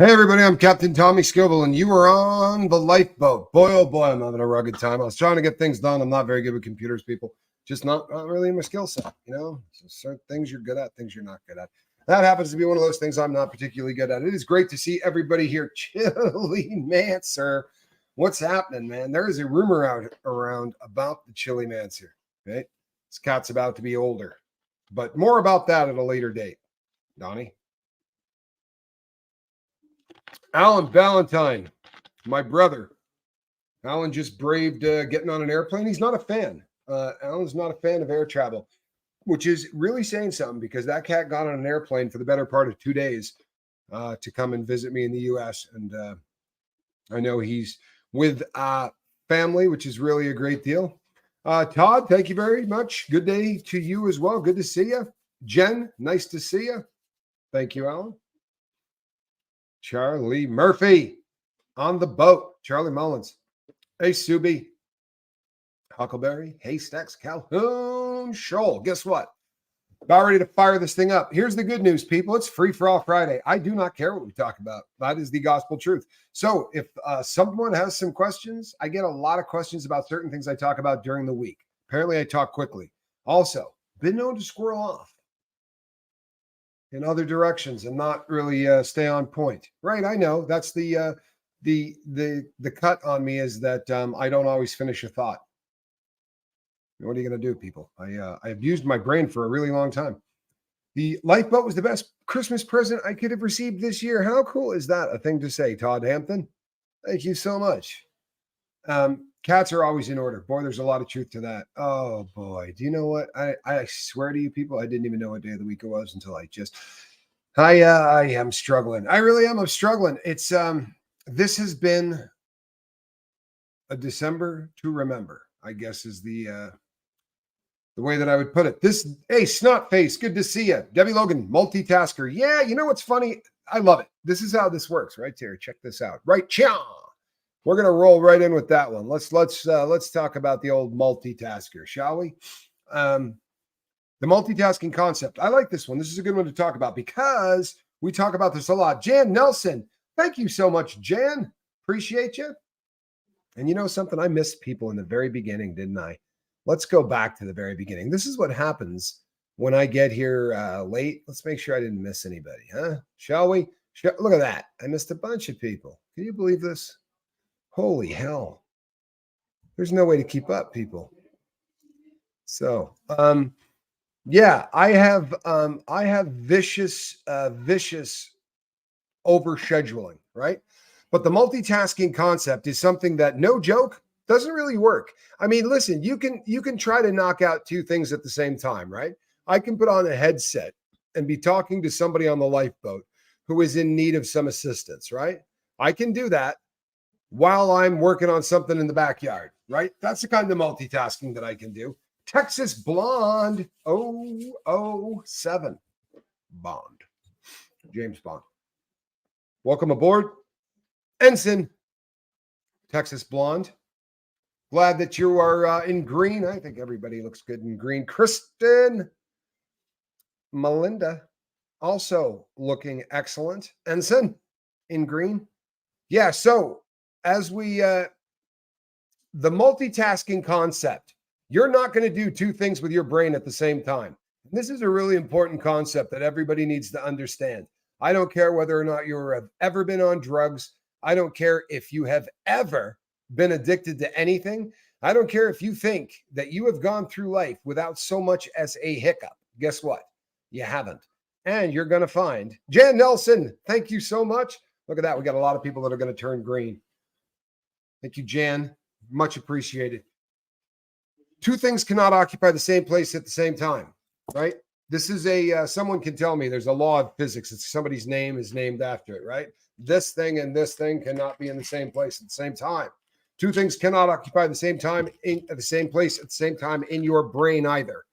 Hey everybody, I'm Captain Tommy Scoble, and you are on the lifeboat. Boy, oh boy, I'm having a rugged time. I was trying to get things done. I'm not very good with computers, people. Just not really in my skill set, So certain things you're good at, things you're not good at. That happens to be one of those things I'm not particularly good at. It is great to see everybody here. Chili Mancer. What's happening, man? There is a rumor out around about the Chili Mancer. Okay? This cat's about to be older. But more about that at a later date. Donnie? Alan Valentine, my brother. Alan just braved getting on an airplane. He's not a fan. Alan's not a fan of air travel, which is really saying something because that cat got on an airplane for the better part of 2 days to come and visit me in the U.S. And I know he's with family, which is really a great deal. Todd, thank you very much. Good day to you as well. Good to see you. Jen, nice to see you. Thank you, Alan. Charlie Murphy on the boat. Charlie Mullins. Hey, Subi. Huckleberry. Haystacks. Calhoun. Shoal. Guess what? About ready to fire this thing up. Here's the good news, people. It's Free for All Friday. I do not care what we talk about. That is the gospel truth. So if someone has some questions, I get a lot of questions about certain things I talk about during the week. Apparently, I talk quickly. Also, been known to squirrel off in other directions and not really stay on point. Right, I know. That's the cut on me is that I don't always finish a thought. What are you going to do, people? I've used my brain for a really long time. The lifeboat was the best Christmas present I could have received this year. How cool is that a thing to say, Todd Hampton? Thank you so much. Cats are always in order. Boy, there's a lot of truth to that. Oh, boy. Do you know what? I swear to you, people, I didn't even know what day of the week it was until I am struggling. I really am. I'm struggling. It's this has been a December to remember, I guess is the way that I would put it. Hey, Snotface, good to see you. Debbie Logan, multitasker. Yeah, you know what's funny? I love it. This is how this works right here. Check this out. Right, chow. We're going to roll right in with that one. Let's talk about the old multitasker, shall we? The multitasking concept. I like this one. This is a good one to talk about because we talk about this a lot. Jan Nelson, thank you so much, Jan. Appreciate you. And you know something? I missed people in the very beginning, didn't I? Let's go back to the very beginning. This is what happens when I get here late. Let's make sure I didn't miss anybody, huh? Shall we? Look at that. I missed a bunch of people. Can you believe this? Holy hell. There's no way to keep up, people. So, yeah, I have vicious overscheduling, right? But the multitasking concept is something that, no joke, doesn't really work. I mean, listen, you can try to knock out two things at the same time, right? I can put on a headset and be talking to somebody on the lifeboat who is in need of some assistance, right? I can do that while I'm working on something in the backyard, right? That's the kind of multitasking that I can do. Texas Blonde 007 Bond. James Bond. Welcome aboard. Ensign. Texas Blonde. Glad that you are in green. I think everybody looks good in green. Kristen. Melinda. Also looking excellent. Ensign in green. Yeah, so as we the multitasking concept, you're not going to do two things with your brain at the same time. This is a really important concept that everybody needs to understand. I don't care whether or not you have ever been on drugs. I don't care if you have ever been addicted to anything. I don't care if you think that you have gone through life without so much as a hiccup. Guess what? You haven't. And you're going to find Jan Nelson. Thank you so much. Look at that. We got a lot of people that are going to turn green. Thank you, Jan. Much appreciated. Two things cannot occupy the same place at the same time, right? This is someone can tell me there's a law of physics. It's somebody's name is named after it, right? This thing and this thing cannot be in the same place at the same time. Two things cannot occupy the same time at the same place at the same time in your brain either.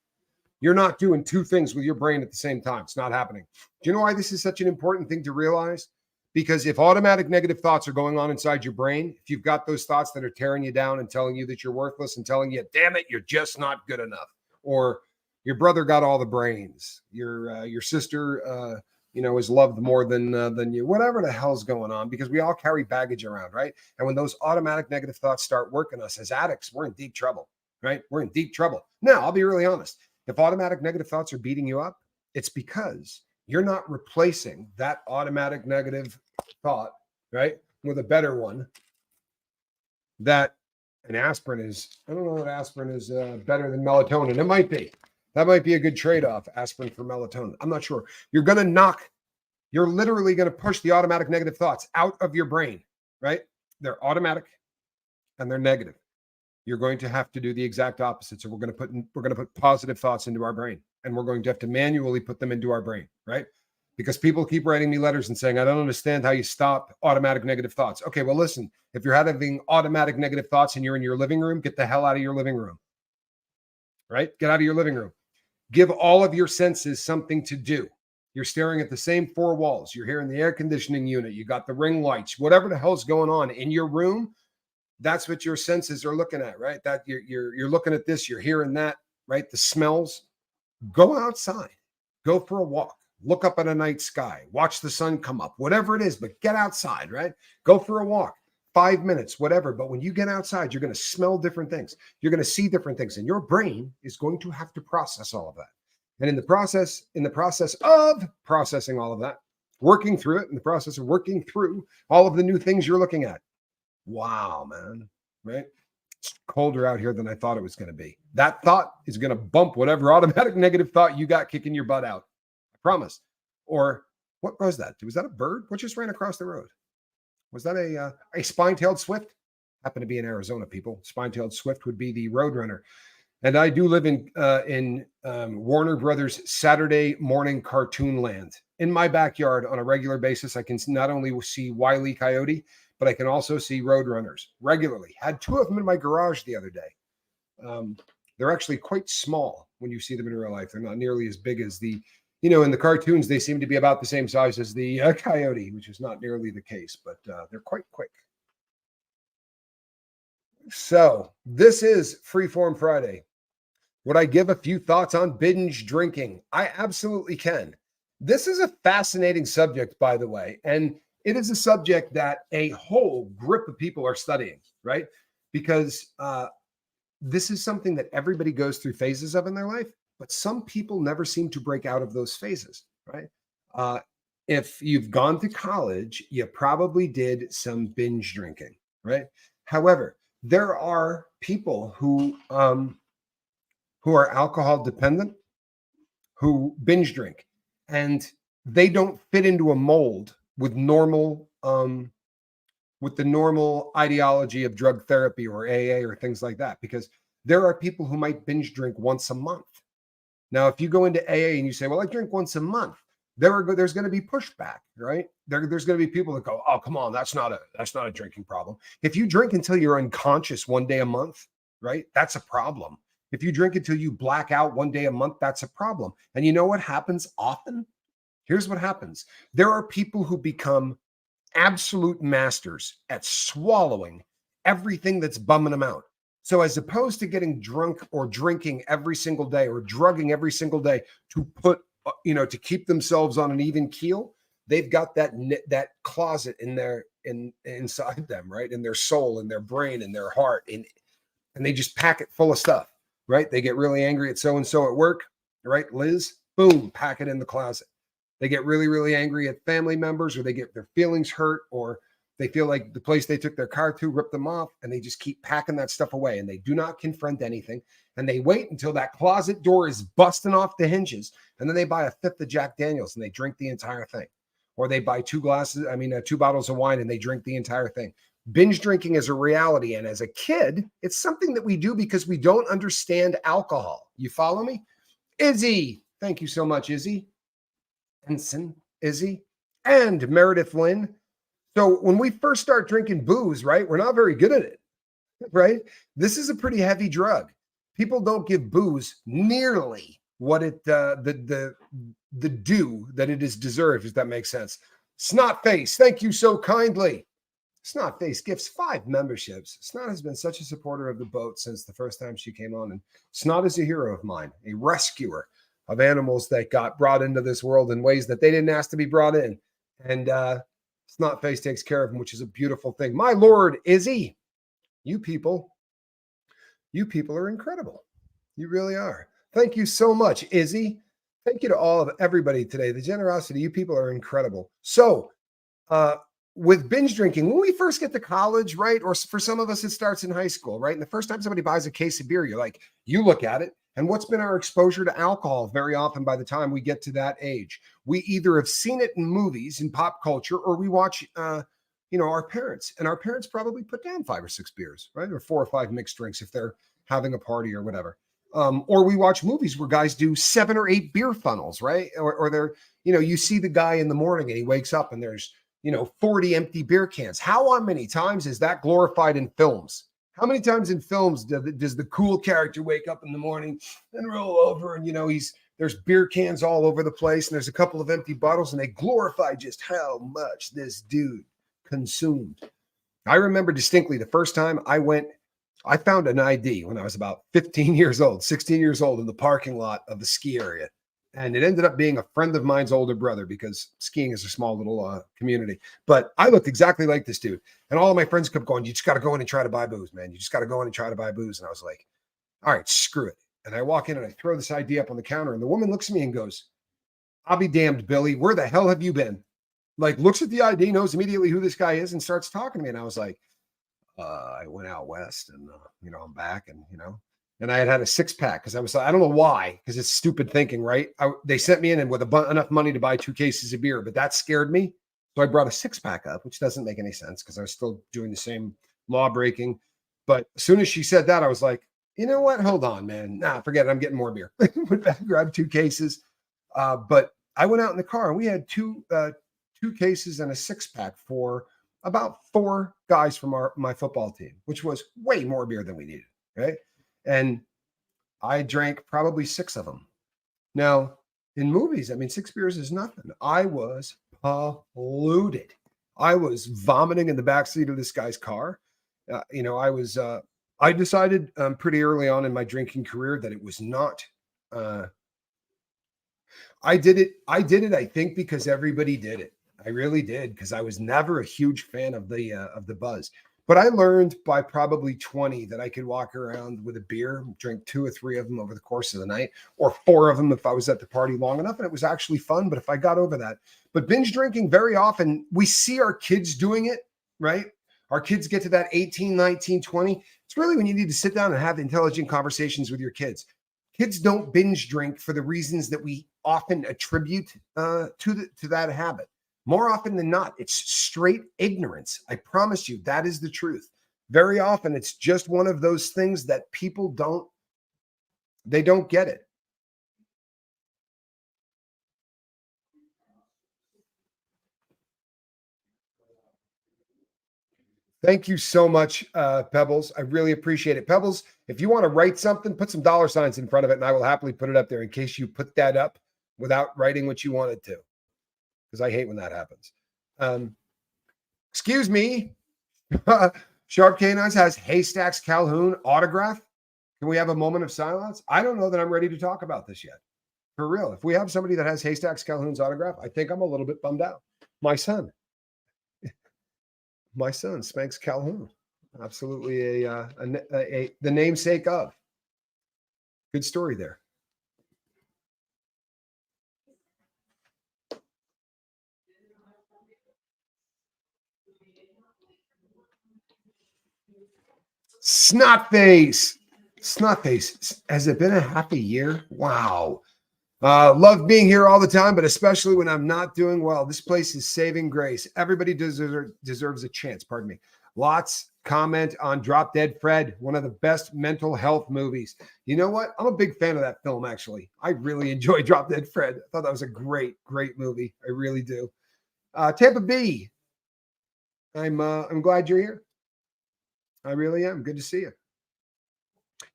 You're not doing two things with your brain at the same time. It's not happening. Do you know why this is such an important thing to realize? Because if automatic negative thoughts are going on inside your brain, if you've got those thoughts that are tearing you down and telling you that you're worthless and telling you, damn it, you're just not good enough, or your brother got all the brains, your sister is loved more than you, whatever the hell's going on, because we all carry baggage around, right? And when those automatic negative thoughts start working us as addicts, we're in deep trouble, right? We're in deep trouble. Now, I'll be really honest. If automatic negative thoughts are beating you up, it's because you're not replacing that automatic negative thought, right, with a better one. That an aspirin is, I don't know that aspirin is better than melatonin. It might be. That might be a good trade-off, aspirin for melatonin. I'm not sure. You're literally going to push the automatic negative thoughts out of your brain, right? They're automatic and they're negative. You're going to have to do the exact opposite. So we're going to put positive thoughts into our brain, and we're going to have to manually put them into our brain, right? Because people keep writing me letters and saying, I don't understand how you stop automatic negative thoughts. Okay, well, listen, if you're having automatic negative thoughts and you're in your living room, get the hell out of your living room, right? Get out of your living room. Give all of your senses something to do. You're staring at the same four walls. You're here in the air conditioning unit. You got the ring lights, whatever the hell's going on in your room. That's what your senses are looking at, right? That you're looking at this, you're hearing that, right? The smells. Go outside. Go for a walk. Look up at a night sky, watch the sun come up, whatever it is, but get outside, right? Go for a walk, 5 minutes, whatever. But when you get outside, you're going to smell different things. You're going to see different things, and your brain is going to have to process all of that. And in the process of processing all of that, working through it, in the process of working through all of the new things you're looking at. Wow, man, right? It's colder out here than I thought it was going to be. That thought is going to bump whatever automatic negative thought you got kicking your butt out. Promise. Or what was that? Was that a bird? What just ran across the road? Was that a spine-tailed swift? Happened to be in Arizona, people. Spine-tailed swift would be the roadrunner. And I do live in Warner Brothers Saturday morning cartoon land. In my backyard on a regular basis, I can not only see Wile E. Coyote, but I can also see roadrunners regularly. Had two of them in my garage the other day. They're actually quite small when you see them in real life. They're not nearly as big as in the cartoons, they seem to be about the same size as the coyote, which is not nearly the case, but they're quite quick. So this is Freeform Friday. Would I give a few thoughts on binge drinking? I absolutely can. This is a fascinating subject, by the way, and it is a subject that a whole group of people are studying, right? Because this is something that everybody goes through phases of in their life. But some people never seem to break out of those phases, right? If you've gone to college, you probably did some binge drinking, right? However, there are people who are alcohol dependent, who binge drink, and they don't fit into a mold with normal, with the normal ideology of drug therapy or AA or things like that, because there are people who might binge drink once a month. Now, if you go into AA and you say, well, I drink once a month, there's going to be pushback, right? There's going to be people that go, oh, come on, that's not a drinking problem. If you drink until you're unconscious one day a month, right? That's a problem. If you drink until you black out one day a month, that's a problem. And you know what happens often? Here's what happens. There are people who become absolute masters at swallowing everything that's bumming them out. So as opposed to getting drunk or drinking every single day or drugging every single day to put, to keep themselves on an even keel, they've got that closet inside them, right? In their soul, in their brain, in their heart, and they just pack it full of stuff, right? They get really angry at so-and-so at work, right? Liz, boom, pack it in the closet. They get really, really angry at family members, or they get their feelings hurt, or they feel like the place they took their car to ripped them off, and they just keep packing that stuff away, and they do not confront anything. And they wait until that closet door is busting off the hinges, and then they buy a fifth of Jack Daniels and they drink the entire thing. Or they buy two bottles of wine and they drink the entire thing. Binge drinking is a reality. And as a kid, it's something that we do because we don't understand alcohol. You follow me? Izzy. Thank you so much, Izzy. Ensign, Izzy, and Meredith Lynn. So when we first start drinking booze, right, we're not very good at it, right? This is a pretty heavy drug. People don't give booze nearly what the due that it is deserved, if that makes sense. Snotface, thank you so kindly. Snotface gifts 5 memberships. Snot has been such a supporter of the boat since the first time she came on, and Snot is a hero of mine, a rescuer. of animals that got brought into this world in ways that they didn't ask to be brought in. And Snot Face takes care of them, which is a beautiful thing. My Lord, Izzy, you people are incredible. You really are. Thank you so much, Izzy. Thank you to all of everybody today. The generosity, you people are incredible. So, with binge drinking, when we first get to college, right? Or for some of us, it starts in high school, right? And the first time somebody buys a case of beer, you're like, you look at it. And what's been our exposure to alcohol very often by the time we get to that age? We either have seen it in movies, in pop culture, or we watch, our parents. And our parents probably put down 5 or 6 beers, right? Or 4 or 5 mixed drinks if they're having a party or whatever. Or we watch movies where guys do 7 or 8 beer funnels, right? Or they're, you see the guy in the morning and he wakes up and there's, 40 empty beer cans. How many times is that glorified in films? How many times in films does the cool character wake up in the morning and roll over and, there's beer cans all over the place and there's a couple of empty bottles and they glorify just how much this dude consumed. I remember distinctly the first time I found an ID when I was about 15 years old, 16 years old in the parking lot of the ski area. And it ended up being a friend of mine's older brother because skiing is a small little community. But I looked exactly like this dude. And all of my friends kept going, you just got to go in and try to buy booze, man. You just got to go in and try to buy booze. And I was like, all right, screw it. And I walk in and I throw this ID up on the counter. And the woman looks at me and goes, I'll be damned, Billy. Where the hell have you been? Like, looks at the ID, knows immediately who this guy is and starts talking to me. And I was like, I went out west and, I'm back and I had a 6-pack because I don't know why, because it's stupid thinking, right? They sent me in with enough money to buy 2 cases of beer, but that scared me. So I brought a 6-pack up, which doesn't make any sense because I was still doing the same law breaking. But as soon as she said that, I was like, you know what? Hold on, man. Nah, forget it. I'm getting more beer. Went back, grabbed 2 cases. But I went out in the car and we had 2 cases and a 6-pack for about 4 guys from my football team, which was way more beer than we needed, right? And I drank probably 6 of them. Now, in movies, 6 beers is nothing. I was polluted. I was vomiting in the backseat of this guy's car. I decided pretty early on in my drinking career that it was not. I did it, I think, because everybody did it. I really did, because I was never a huge fan of the buzz. But I learned by probably 20 that I could walk around with a beer, drink 2 or 3 of them over the course of the night, or 4 of them if I was at the party long enough, and it was actually fun. But if I got over that, but binge drinking, very often we see our kids doing it, right? Our kids get to that 18, 19, 20. It's really when you need to sit down and have intelligent conversations with your kids. Kids don't binge drink for the reasons that we often attribute to that habit. More often than not, it's straight ignorance. I promise you, that is the truth. Very often, it's just one of those things that people don't get it. Thank you so much, Pebbles. I really appreciate it. Pebbles, if you want to write something, put some dollar signs in front of it, and I will happily put it up there in case you put that up without writing what you wanted to, because I hate when that happens. Excuse me. Sharp Canines has Haystacks Calhoun autograph. Can we have a moment of silence? I don't know that I'm ready to talk about this yet. For real. If we have somebody that has Haystacks Calhoun's autograph, I think I'm a little bit bummed out. My son, Spanx Calhoun. Absolutely the namesake of. Good story there. Snotface. Has it been a half a year? Wow. Love being here all the time, but especially when I'm not doing well. This place is saving grace. Everybody deserves a chance. Pardon me. Lots comment on Drop Dead Fred, one of the best mental health movies. You know what? I'm a big fan of that film, actually. I really enjoy Drop Dead Fred. I thought that was a great movie. I really do. Tampa B. I'm glad you're here. I really am. Good to see you.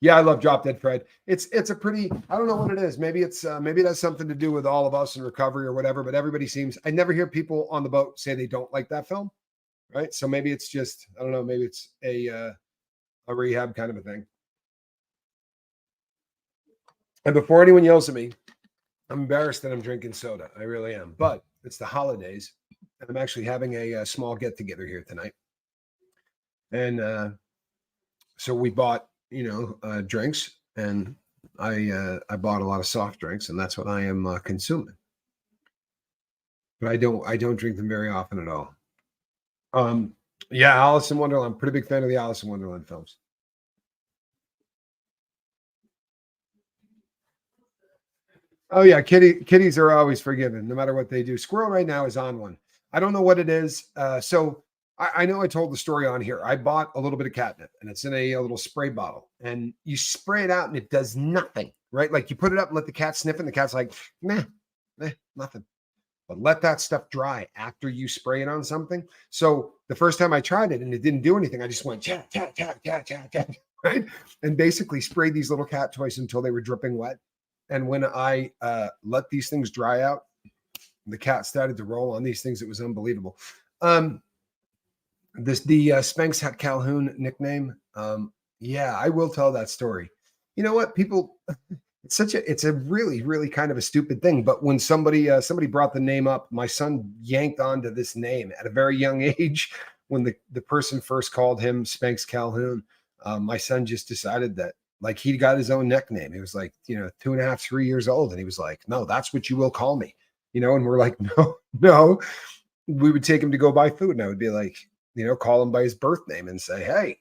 Yeah, I love Drop Dead Fred. It's a pretty, I don't know what it is. Maybe it has something to do with all of us in recovery or whatever, but everybody seems, I never hear people on the boat say they don't like that film. Right. So maybe it's just, I don't know, maybe it's a rehab kind of a thing. And before anyone yells at me, I'm embarrassed that I'm drinking soda. I really am. But it's the holidays, and I'm actually having a small get together here tonight. And so we bought, drinks, and I bought a lot of soft drinks, and that's what I am consuming. But I don't drink them very often at all. Um, yeah, Alice in Wonderland. I'm a pretty big fan of the Alice in Wonderland films. Oh yeah, kitties are always forgiven, no matter what they do. Squirrel right now is on one. I don't know what it is. So I know I told the story on here. I bought a little bit of catnip, and it's in a little spray bottle, and you spray it out, and it does nothing, right? Like you put it up and let the cat sniff, it, and the cat's like, nah, nothing. But let that stuff dry after you spray it on something. So the first time I tried it and it didn't do anything, I just went chat, chat, chat, chat, chat, chat, right? And basically sprayed these little cat toys until they were dripping wet. And when I let these things dry out, the cat started to roll on these things. It was unbelievable. The Spanx Calhoun nickname. Yeah, I will tell that story. You know what? People, it's a really, really kind of a stupid thing. But when somebody brought the name up, my son yanked onto this name at a very young age. When the person first called him Spanx Calhoun, my son just decided that like he got his own nickname. He was like, 2.5, 3 years old. And he was like, no, that's what you will call me, and we're like, no, no. We would take him to go buy food. And I would be like, call him by his birth name and say, hey,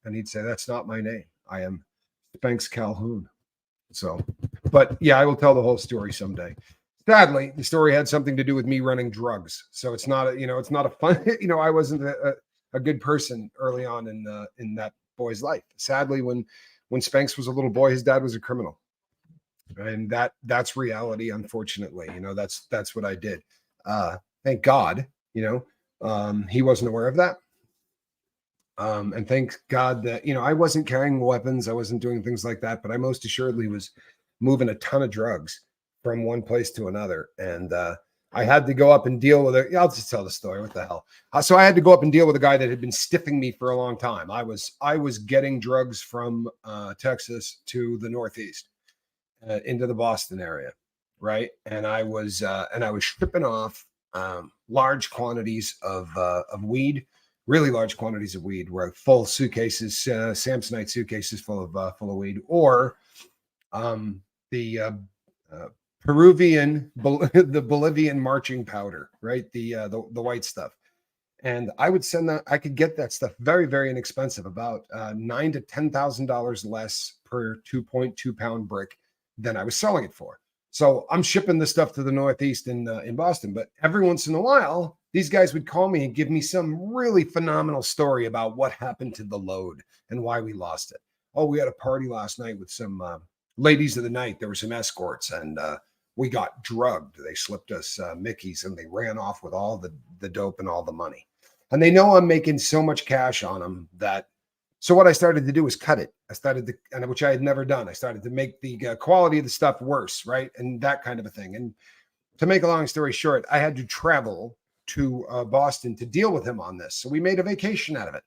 and he'd say, that's not my name. I am Spanx Calhoun. So, but yeah, I will tell the whole story someday. Sadly, the story had something to do with me running drugs. So it's not it's not a fun, I wasn't a good person early on in that boy's life. Sadly, when Spanx was a little boy, his dad was a criminal, and that's reality. Unfortunately, that's what I did. Thank God, he wasn't aware of that. And thank God that I wasn't carrying weapons, I wasn't doing things like that, but I most assuredly was moving a ton of drugs from one place to another, and I had to go up and deal with it. I'll just tell the story. What the hell? So I had to go up and deal with a guy that had been stiffing me for a long time. I was getting drugs from Texas to the Northeast into the Boston area, right? And I was shipping off large quantities of weed, really large quantities of weed, where full suitcases, Samsonite suitcases full of weed, or the Peruvian, the Bolivian marching powder, right? The white stuff. And I would send that. I could get that stuff very, very inexpensive, about $9,000 to $10,000 less per 2.2 pound brick than I was selling it for. So I'm shipping this stuff to the Northeast in Boston. But every once in a while, these guys would call me and give me some really phenomenal story about what happened to the load and why we lost it. Oh, we had a party last night with some ladies of the night. There were some escorts, and we got drugged. They slipped us Mickeys, and they ran off with all the dope and all the money. And they know I'm making so much cash on them that. So what I started to do is cut it. Which I had never done. I started to make the quality of the stuff worse, right? And that kind of a thing. And to make a long story short, I had to travel to Boston to deal with him on this. So we made a vacation out of it.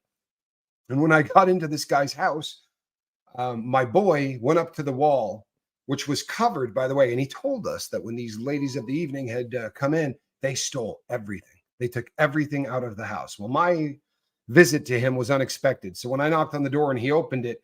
And when I got into this guy's house, my boy went up to the wall, which was covered, by the way. And he told us that when these ladies of the evening had come in, they stole everything. They took everything out of the house. Well, my visit to him was unexpected. So when I knocked on the door and he opened it,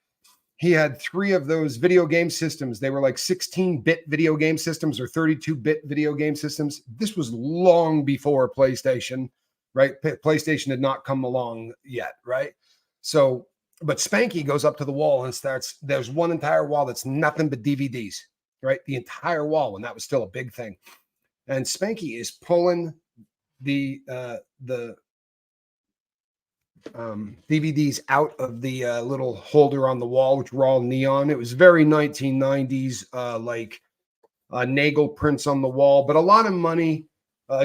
he had 3 of those video game systems. They were like 16-bit video game systems or 32-bit video game systems. This was long before PlayStation, right? PlayStation had not come along yet, right? So, but Spanky goes up to the wall and there's one entire wall that's nothing but DVDs, right? The entire wall, when that was still a big thing. And Spanky is pulling the DVDs out of the little holder on the wall, which were all neon. It was very 1990s, like Nagel prints on the wall, but a lot of money,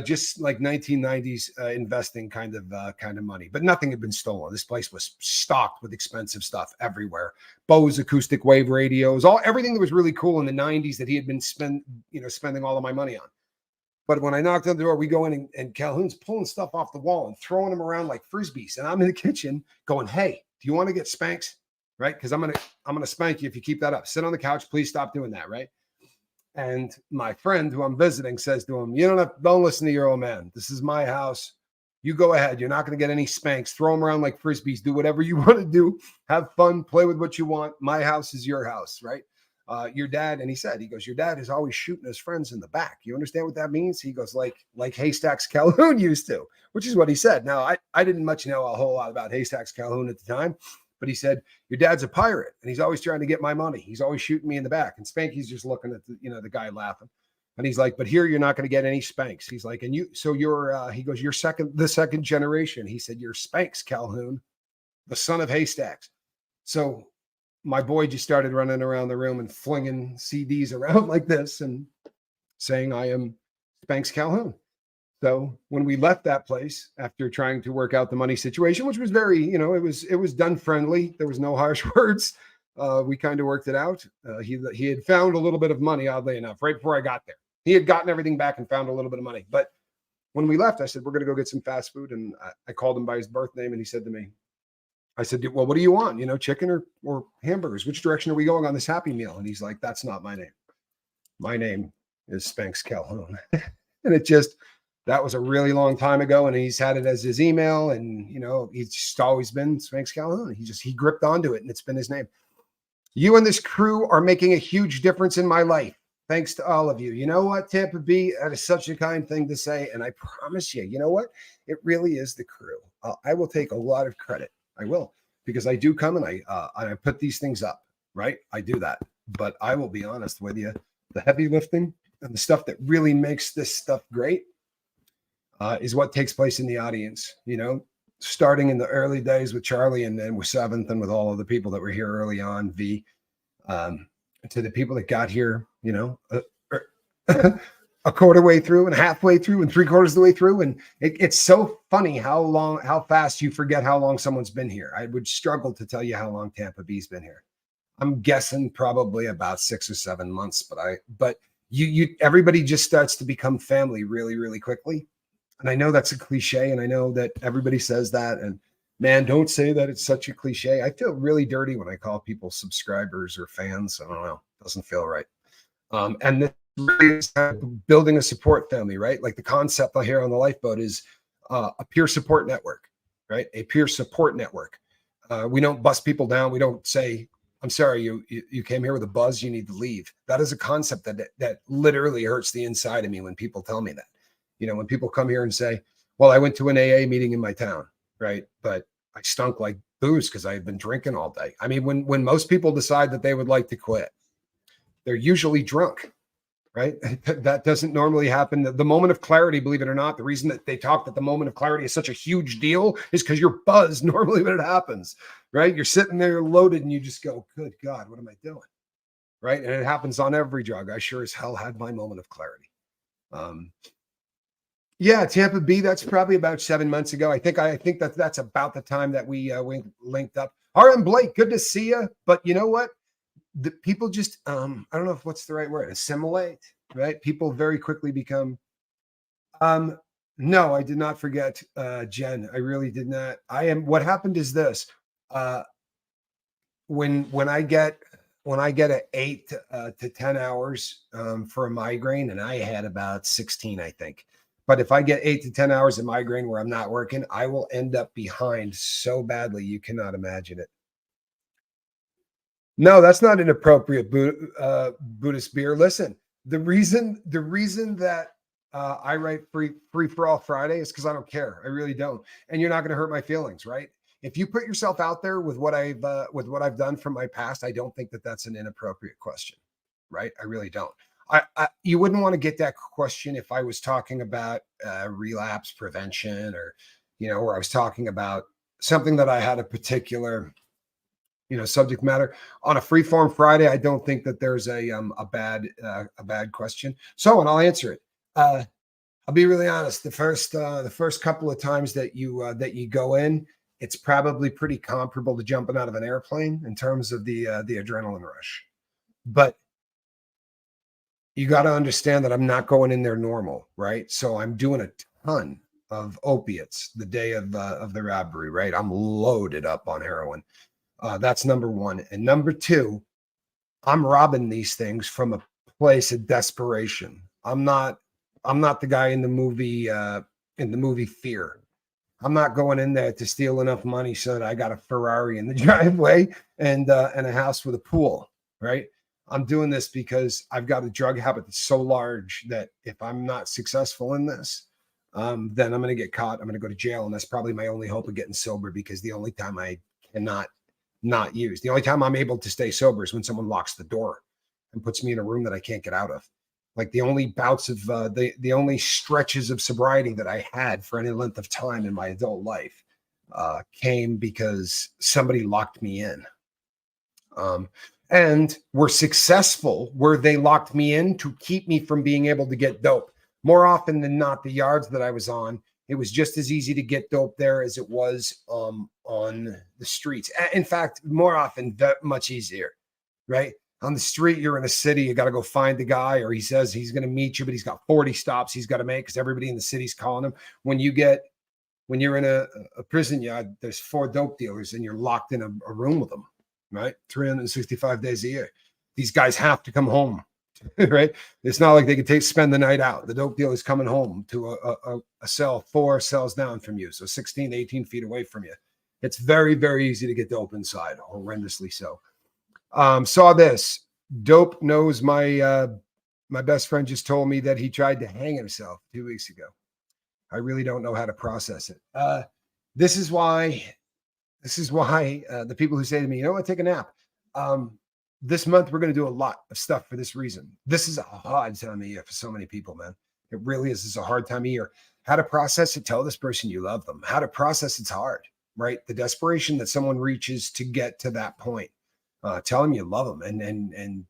just like 1990s investing kind of money. But nothing had been stolen. This place was stocked with expensive stuff everywhere. Bose acoustic wave radios, everything that was really cool in the 90s that he had been spending all of my money on. But when I knocked on the door, we go in and Calhoun's pulling stuff off the wall and throwing them around like frisbees. And I'm in the kitchen going, hey, do you want to get spanks? Right? Because I'm gonna spank you if you keep that up. Sit on the couch, please stop doing that, right? And my friend who I'm visiting says to him, don't listen to your old man. This is my house. You go ahead. You're not going to get any spanks. Throw them around like frisbees. Do whatever you want to do. Have fun. Play with what you want. My house is your house, right? Your dad, and he goes, your dad is always shooting his friends in the back. You understand what that means? He goes, like Haystacks Calhoun used to, which is what he said. Now, I didn't much know a whole lot about Haystacks Calhoun at the time, but he said, your dad's a pirate, and he's always trying to get my money. He's always shooting me in the back. And Spanky's just looking at the guy laughing. And he's like, but here you're not going to get any spanks. He's like, he goes, you're the second generation. He said, you're Spanks Calhoun, the son of Haystacks. So my boy just started running around the room and flinging CDs around like this and saying, I am Spanks Calhoun. So when we left that place after trying to work out the money situation, which was very, it was done friendly. There was no harsh words. We kind of worked it out. He had found a little bit of money, oddly enough, right before I got there. He had gotten everything back and found a little bit of money. But when we left, I said, we're going to go get some fast food. And I called him by his birth name. And he said to me, I said, well, what do you want? Chicken or hamburgers? Which direction are we going on this Happy Meal? And he's like, that's not my name. My name is Spanks Calhoun. And that was a really long time ago. And he's had it as his email. And, he's just always been Spanks Calhoun. He gripped onto it and it's been his name. You and this crew are making a huge difference in my life. Thanks to all of you. You know what, Tampa B? That is such a kind thing to say. And I promise you, you know what? It really is the crew. I will take a lot of credit. I will, because I do come and I put these things up, right? I do that. But I will be honest with you. The heavy lifting and the stuff that really makes this stuff great is what takes place in the audience, starting in the early days with Charlie and then with Seventh and with all of the people that were here early on, V, to the people that got here, a quarter way through and halfway through and 3/4 of the way through. And it's so funny how fast you forget how long someone's been here. I would struggle to tell you how long Tampa B's been here. I'm guessing probably about 6 or 7 months, but everybody just starts to become family really, really quickly. And I know that's a cliche, and I know that everybody says that, and man, don't say that. It's such a cliche. I feel really dirty when I call people subscribers or fans. I don't know. It doesn't feel right. And this really is building a support family, right? Like the concept here on the Lifeboat is a peer support network, right? A peer support network. We don't bust people down. We don't say, I'm sorry, you came here with a buzz, you need to leave. That is a concept that literally hurts the inside of me when people tell me that. When people come here and say, well, I went to an AA meeting in my town, right? But I stunk like booze because I had been drinking all day. I mean, when most people decide that they would like to quit, they're usually drunk, right? That doesn't normally happen. The moment of clarity, believe it or not, the reason that they talk that the moment of clarity is such a huge deal is because you're buzzed normally when it happens, right? You're sitting there loaded and you just go, good God, what am I doing? Right? And it happens on every drug. I sure as hell had my moment of clarity. Yeah, Tampa B, that's probably about 7 months ago. I think that's about the time that we linked up. RM Blake, good to see you. But you know what? The people just, I don't know if what's the right word, assimilate, right? People very quickly become, no, I did not forget, Jen. I really did not. What happened is this, when I get an 8 to 10 hours for a migraine, and I had about 16, I think. But if I get 8 to 10 hours of migraine where I'm not working, I will end up behind so badly you cannot imagine it. No, that's not an appropriate Buddhist beer. Listen, the reason that I write free for all Friday is because I don't care. I really don't, and you're not going to hurt my feelings, right? If you put yourself out there with what I've done from my past, I don't think that that's an inappropriate question, right? I really don't. You wouldn't want to get that question if I was talking about relapse prevention or, or I was talking about something that I had a particular, subject matter. On a Freeform Friday, I don't think that there's a bad question. So, and I'll answer it. I'll be really honest. The first couple of times that you go in, it's probably pretty comparable to jumping out of an airplane in terms of the adrenaline rush, but you got to understand that I'm not going in there normal, right? So I'm doing a ton of opiates the day of the robbery, right? I'm loaded up on heroin. That's number one. And number two, I'm robbing these things from a place of desperation. I'm not the guy in the movie Fear. I'm not going in there to steal enough money so that I got a Ferrari in the driveway and a house with a pool, right? I'm doing this because I've got a drug habit that's so large that if I'm not successful in this, then I'm going to get caught. I'm going to go to jail, and that's probably my only hope of getting sober, because the only time I cannot not use, the only time I'm able to stay sober is when someone locks the door and puts me in a room that I can't get out of. Like the only bouts of the only stretches of sobriety that I had for any length of time in my adult life came because somebody locked me in. And were successful where they locked me in to keep me from being able to get dope. More often than not, the yards that I was on, it was just as easy to get dope there as it was on the streets. In fact, more often, much easier, right? On the street, you're in a city, you got to go find the guy, or he says he's going to meet you, but he's got 40 stops he's got to make because everybody in the city's calling him. When you're in a prison yard, there's 4 dope dealers and you're locked in a room with them, right? 365 days a year. These guys have to come home, right? It's not like they could spend the night out. The dope dealer's coming home to a cell 4 cells down from you, so 16 to 18 feet away from you. It's very, very easy to get dope inside, horrendously so. Saw this. Dope knows my best friend just told me that he tried to hang himself 2 weeks ago. I really don't know how to process it. This is why the people who say to me, you know what, take a nap. This month we're going to do a lot of stuff for this reason. This is a hard time of year for so many people, man. It really is. It's a hard time of year. How to process it? Tell this person you love them. How to process it's hard, right? The desperation that someone reaches to get to that point. Tell them you love them, and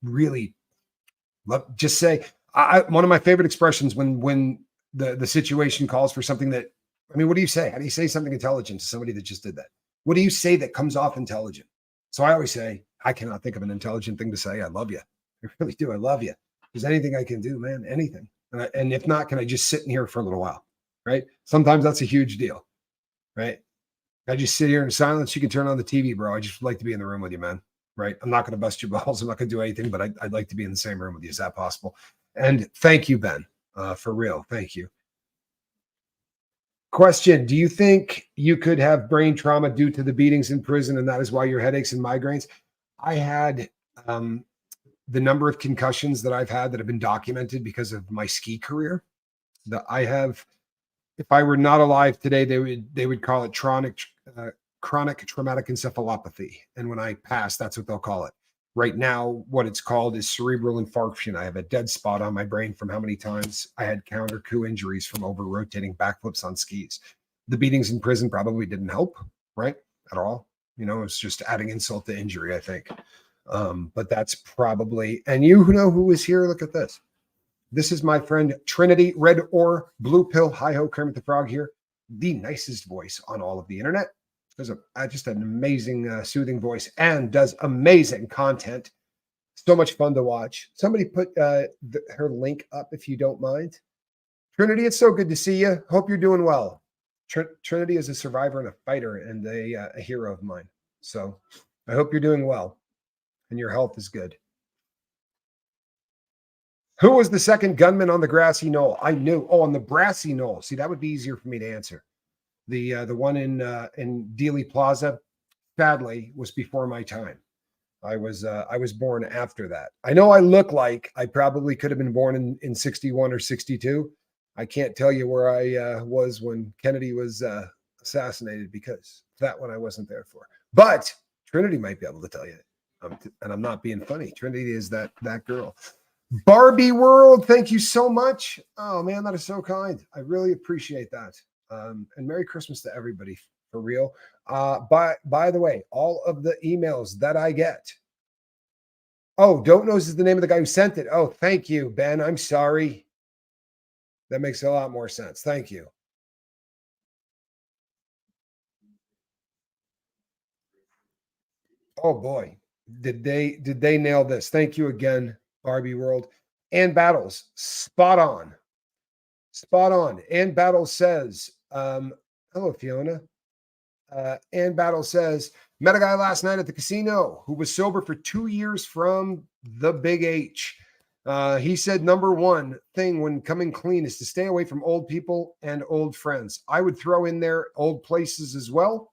really just say. One of my favorite expressions when the situation calls for something that, I mean, what do you say? How do you say something intelligent to somebody that just did that? What do you say that comes off intelligent? So I always say, I cannot think of an intelligent thing to say. I love you. I really do. I love you. There's anything I can do, man, anything. And if not, can I just sit in here for a little while, right? Sometimes that's a huge deal, right? I just sit here in silence. You can turn on the TV, bro. I just like to be in the room with you, man. Right? I'm not going to bust your balls. I'm not going to do anything, but I'd like to be in the same room with you. Is that possible? And thank you, Ben, for real. Thank you. Question: do you think you could have brain trauma due to the beatings in prison, and that is why your headaches and migraines? I had the number of concussions that I've had that have been documented because of my ski career. That I have. If I were not alive today, they would call it chronic traumatic encephalopathy. And when I pass, that's what they'll call it. Right now, what it's called is cerebral infarction. I have a dead spot on my brain from how many times I had counter coup injuries from over rotating backflips on skis. The beatings in prison probably didn't help, right? At all. It's just adding insult to injury, I think. But that's probably, and you know who is here? Look at this. This is my friend Trinity, red or blue pill. Hi-ho, Kermit the Frog here. The nicest voice on all of the internet. Just an amazing, soothing voice, and does amazing content. So much fun to watch. Somebody put her link up if you don't mind. Trinity, it's so good to see you. Hope you're doing well. Trinity is a survivor and a fighter and a hero of mine. So I hope you're doing well and your health is good. Who was the second gunman on the grassy knoll? I knew. Oh, on the brassy knoll. See, that would be easier for me to answer. The one in Dealey Plaza, sadly, was before my time. I was born after that. I know I look like I probably could have been born in 61 or 62. I can't tell you where I was when Kennedy was assassinated, because that one I wasn't there for. But Trinity might be able to tell you. And I'm not being funny. Trinity is that girl. Barbie World, thank you so much. Oh man, that is so kind. I really appreciate that. And Merry Christmas to everybody, for real. By the way, all of the emails that I get. Oh, Don't Knows is the name of the guy who sent it. Oh, thank you, Ben. I'm sorry. That makes a lot more sense. Thank you. Oh boy, did they nail this? Thank you again, Barbie World. And Battles, spot on. Spot on. And Battles says, hello, Fiona. Ann Battle says, met a guy last night at the casino who was sober for 2 years from the big H. He said, number one thing when coming clean is to stay away from old people and old friends. I would throw in there old places as well,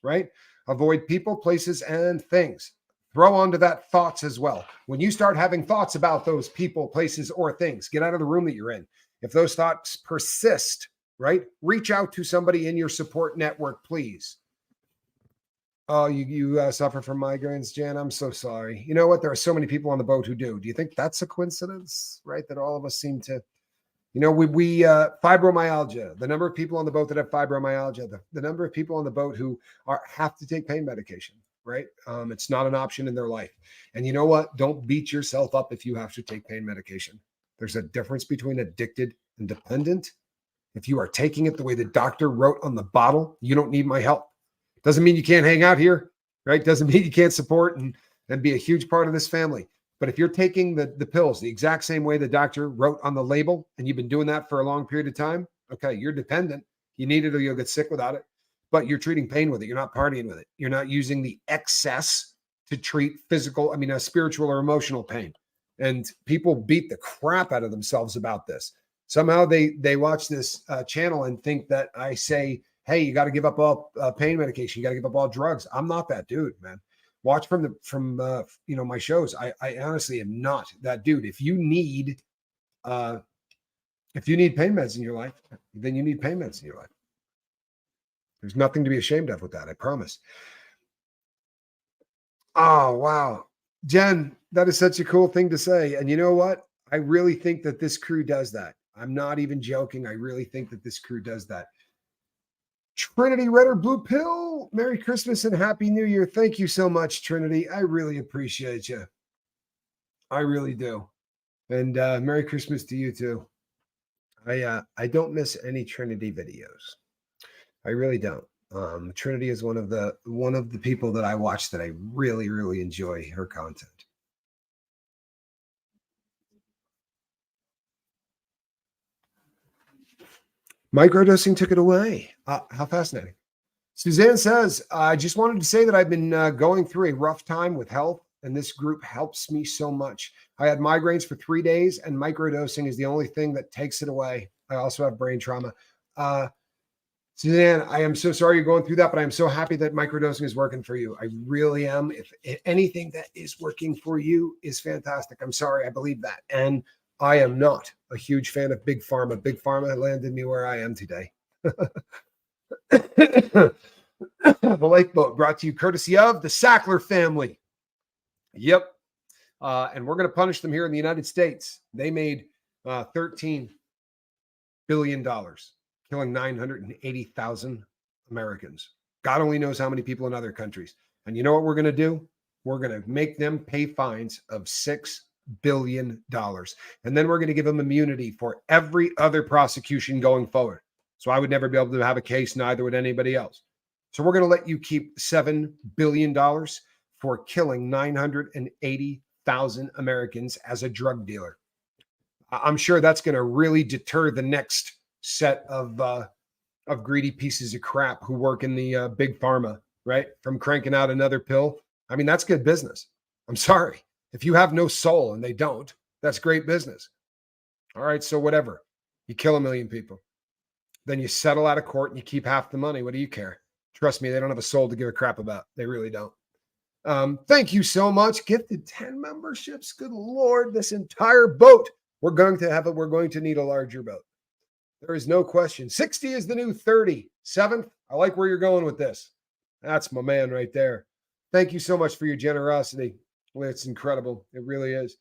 right? Avoid people, places, and things. Throw onto that thoughts as well. When you start having thoughts about those people, places, or things, get out of the room that you're in. If those thoughts persist, right, reach out to somebody in your support network, please. Oh, you suffer from migraines, Jan? I'm so sorry. You know what? There are so many people on the boat who do. Do you think that's a coincidence, right? That all of us seem to, we fibromyalgia, the number of people on the boat that have fibromyalgia, the number of people on the boat who have to take pain medication, right? It's not an option in their life. And you know what? Don't beat yourself up if you have to take pain medication. There's a difference between addicted and dependent. If you are taking it the way the doctor wrote on the bottle, you don't need my help. Doesn't mean you can't hang out here, right? Doesn't mean you can't support and be a huge part of this family. But if you're taking the pills the exact same way the doctor wrote on the label, and you've been doing that for a long period of time, okay, you're dependent. You need it or you'll get sick without it. But you're treating pain with it. You're not partying with it. You're not using the excess to treat spiritual or emotional pain. And people beat the crap out of themselves about this. Somehow they watch this channel and think that I say, hey, you got to give up all pain medication. You got to give up all drugs. I'm not that dude, man. Watch from my shows. I honestly am not that dude. If you need pain meds in your life, then you need pain meds in your life. There's nothing to be ashamed of with that. I promise. Oh, wow. Jen, that is such a cool thing to say. And you know what? I really think that this crew does that. I'm not even joking. I really think that this crew does that. Trinity, red or blue pill. Merry Christmas and Happy New Year. Thank you so much, Trinity. I really appreciate you. I really do. And Merry Christmas to you too. I don't miss any Trinity videos. I really don't. Trinity is one of the people that I watch that I really, really enjoy her content. Microdosing took it away. How fascinating. Suzanne says, I just wanted to say that I've been going through a rough time with health, and this group helps me so much. I had migraines for 3 days, and microdosing is the only thing that takes it away. I also have brain trauma. Suzanne, I am so sorry you're going through that, but I'm so happy that microdosing is working for you. I really am. If anything that is working for you is fantastic. I'm sorry, I believe that. And I am not a huge fan of Big Pharma. Big Pharma landed me where I am today. The lifeboat brought to you courtesy of the Sackler family. Yep. And we're going to punish them here in the United States. They made $13 billion, killing 980,000 Americans. God only knows how many people in other countries. And you know what we're going to do? We're going to make them pay fines of $6 billion. And then we're going to give them immunity for every other prosecution going forward. So I would never be able to have a case, neither would anybody else. So we're going to let you keep $7 billion for killing 980,000 Americans as a drug dealer. I'm sure that's going to really deter the next set of greedy pieces of crap who work in the big pharma, right? From cranking out another pill. I mean, that's good business. I'm sorry. If you have no soul and they don't, that's great business. All right. So whatever. You kill 1 million people. Then you settle out of court and you keep half the money. What do you care? Trust me, they don't have a soul to give a crap about. They really don't. Thank you so much. Gifted 10 memberships. Good Lord, this entire boat. We're going to need a larger boat. There is no question. 60 is the new 30. 7th. I like where you're going with this. That's my man right there. Thank you so much for your generosity. Well, it's incredible. It really is.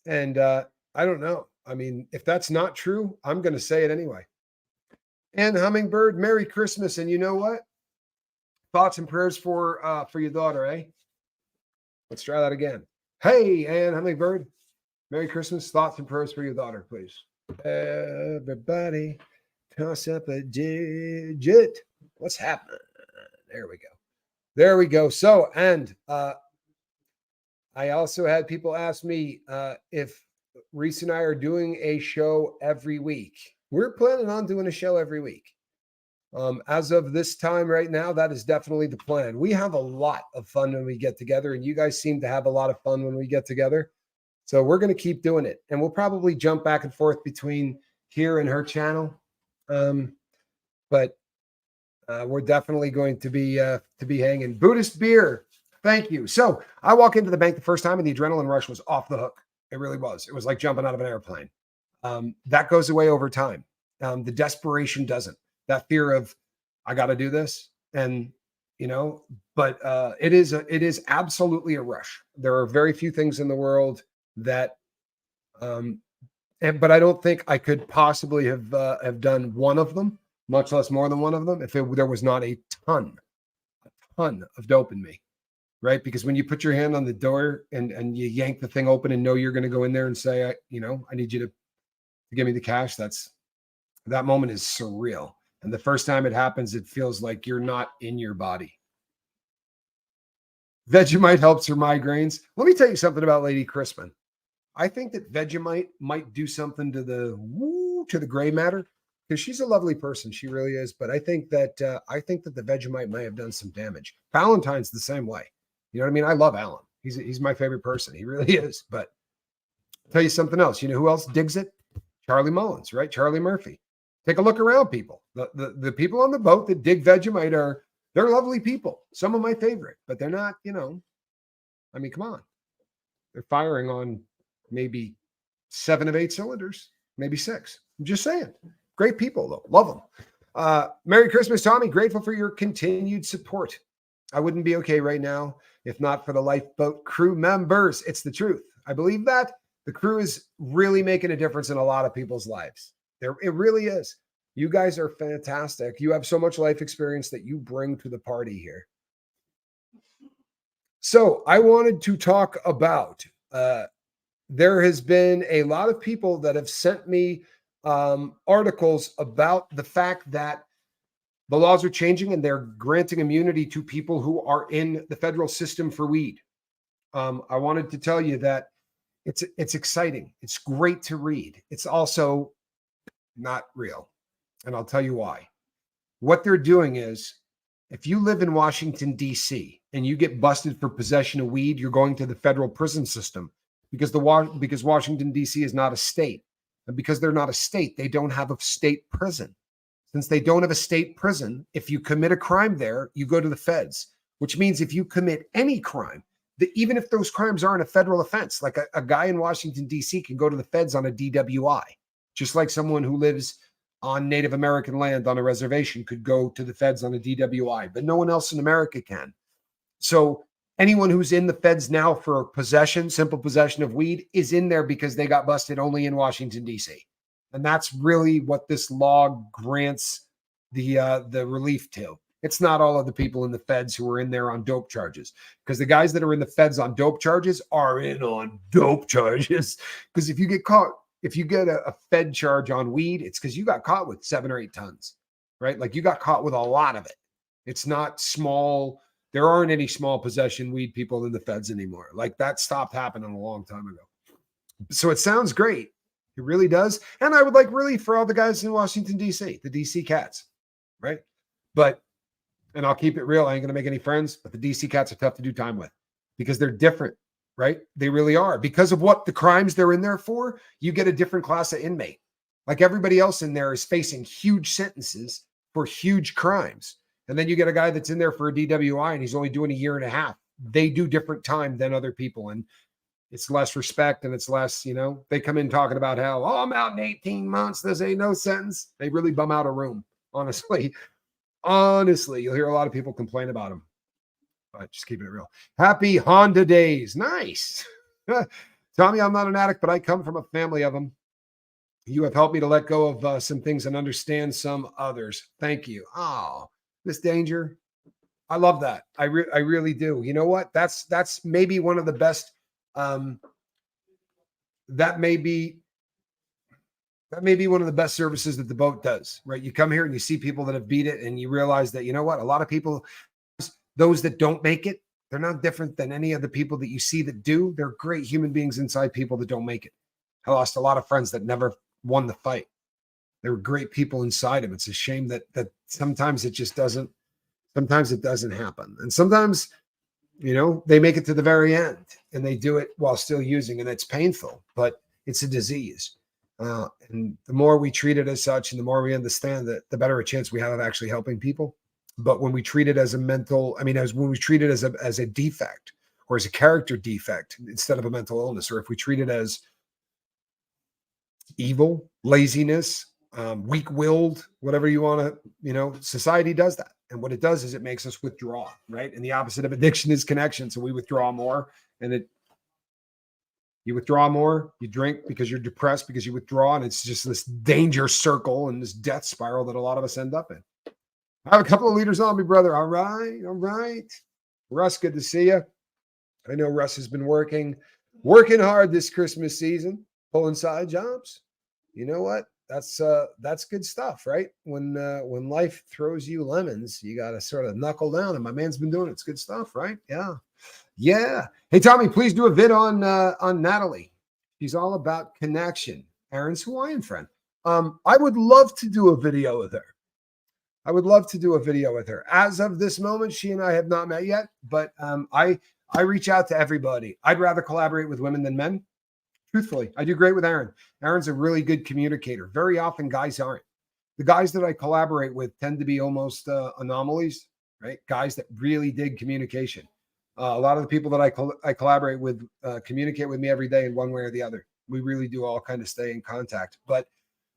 And I don't know. I mean, if that's not true, I'm going to say it anyway. And Hummingbird, Merry Christmas. And you know what? Thoughts and prayers for your daughter, eh? Let's try that again. Hey, Ann Hummingbird, Merry Christmas. Thoughts and prayers for your daughter, please. Everybody, toss up a digit. What's happening? There we go. There we go. So, and I also had people ask me if Reese and I are doing a show every week. We're planning on doing a show every week. As of this time right now, that is definitely the plan. We have a lot of fun when we get together, and you guys seem to have a lot of fun when we get together. So we're going to keep doing it, and we'll probably jump back and forth between here and her channel. But we're definitely going to be hanging. Buddhist beer, thank you. So I walk into the bank the first time, and the adrenaline rush was off the hook. It really was. It was like jumping out of an airplane. That goes away over time. The desperation doesn't. That fear of I got to do this, and but it is absolutely a rush. There are very few things in the world that, but I don't think I could possibly have done one of them, much less more than one of them, if there was not a ton of dope in me, right? Because when you put your hand on the door and you yank the thing open and know you're going to go in there and say, I need you to give me the cash. That moment is surreal. And the first time it happens, it feels like you're not in your body. Vegemite helps her migraines. Let me tell you something about Lady Crispin. I think that Vegemite might do something to the gray matter, because she's a lovely person. She really is. But I think that the Vegemite may have done some damage. Valentine's the same way. You know what I mean? I love Alan. He's my favorite person. He really is. But I'll tell you something else. You know who else digs it? Charlie Mullins, right? Charlie Murphy. Take a look around, people. The people on the boat that dig Vegemite they're lovely people. Some of my favorite, but they're not, I mean, come on. They're firing on maybe 7 of 8 cylinders, maybe 6. I'm just saying. Great people, though. Love them. Merry Christmas, Tommy. Grateful for your continued support. I wouldn't be okay right now if not for the lifeboat crew members. It's the truth. I believe that the crew is really making a difference in a lot of people's lives. It really is. You guys are fantastic. You have so much life experience that you bring to the party here. So I wanted to talk about, there has been a lot of people that have sent me articles about the fact that the laws are changing and they're granting immunity to people who are in the federal system for weed. I wanted to tell you that it's exciting. It's great to read. It's also not real. And I'll tell you why. What they're doing is, if you live in Washington, D.C., and you get busted for possession of weed, you're going to the federal prison system because Washington, D.C. is not a state. And because they're not a state, they don't have a state prison. Since they don't have a state prison, if you commit a crime there, you go to the feds, which means if you commit any crime, even if those crimes aren't a federal offense, like a guy in Washington, D.C. can go to the feds on a DWI, just like someone who lives on Native American land on a reservation could go to the feds on a DWI, but no one else in America can. So anyone who's in the feds now for simple possession of weed is in there because they got busted only in Washington, D.C. And that's really what this law grants the relief to. It's not all of the people in the feds who are in there on dope charges, because the guys that are in the feds on dope charges are in on dope charges. Because if you get caught, if you get a fed charge on weed, it's because you got caught with 7 or 8 tons, right? Like you got caught with a lot of it. It's not small. There aren't any small possession weed people in the feds anymore. Like that stopped happening a long time ago. So it sounds great. It really does. And I would like relief for all the guys in Washington, D.C., the D.C. cats, right? And I'll keep it real. I ain't going to make any friends, but the D.C. cats are tough to do time with because they're different, right? They really are. Because of what the crimes they're in there for, you get a different class of inmate. Like everybody else in there is facing huge sentences for huge crimes. And then you get a guy that's in there for a DWI and he's only doing 1.5 years. They do different time than other people. And it's less respect and it's less, they come in talking about how, I'm out in 18 months. This ain't no sentence. They really bum out a room, honestly. Honestly, you'll hear a lot of people complain about them. But just keeping it real. Happy Honda days. Nice. Tommy, I'm not an addict, but I come from a family of them. You have helped me to let go of some things and understand some others. Thank you. Oh, Miss Danger. I love that. I really do. You know what? That's maybe one of the best. That may be one of the best services that the boat does, right? You come here and you see people that have beat it and you realize that, you know what? A lot of people, those that don't make it, they're not different than any of the people that you see that do. They're great human beings inside people that don't make it. I lost a lot of friends that never won the fight. There were great people inside him. It's a shame that sometimes it just doesn't. Sometimes it doesn't happen, and sometimes, they make it to the very end and they do it while still using, and it's painful, but it's a disease. And the more we treat it as such, and the more we understand that, the better a chance we have of actually helping people. But when we treat it as a when we treat it as a defect, or as a character defect instead of a mental illness, or if we treat it as evil, laziness, weak-willed, whatever you want to, society does that. And what it does is it makes us withdraw, right? And the opposite of addiction is connection. So we withdraw more, and you withdraw more, you drink because you're depressed, because you withdraw, and it's just this danger circle and this death spiral that a lot of us end up in. I have a couple of leaders on me, brother. All right. Russ, good to see you. I know Russ has been working hard this Christmas season, pulling side jobs. You know what? That's good stuff, right? When life throws you lemons, you got to sort of knuckle down, and my man's been doing it. It's good stuff, right? Yeah. Hey, Tommy, please do a vid on Natalie. She's all about connection. Aaron's Hawaiian friend. I would love to do a video with her. As of this moment, she and I have not met yet, but I reach out to everybody. I'd rather collaborate with women than men. Truthfully, I do great with Aaron. Aaron's a really good communicator. Very often guys aren't. The guys that I collaborate with tend to be almost anomalies, right? Guys that really dig communication. A lot of the people that I collaborate with communicate with me every day in one way or the other. We really do all kind of stay in contact. But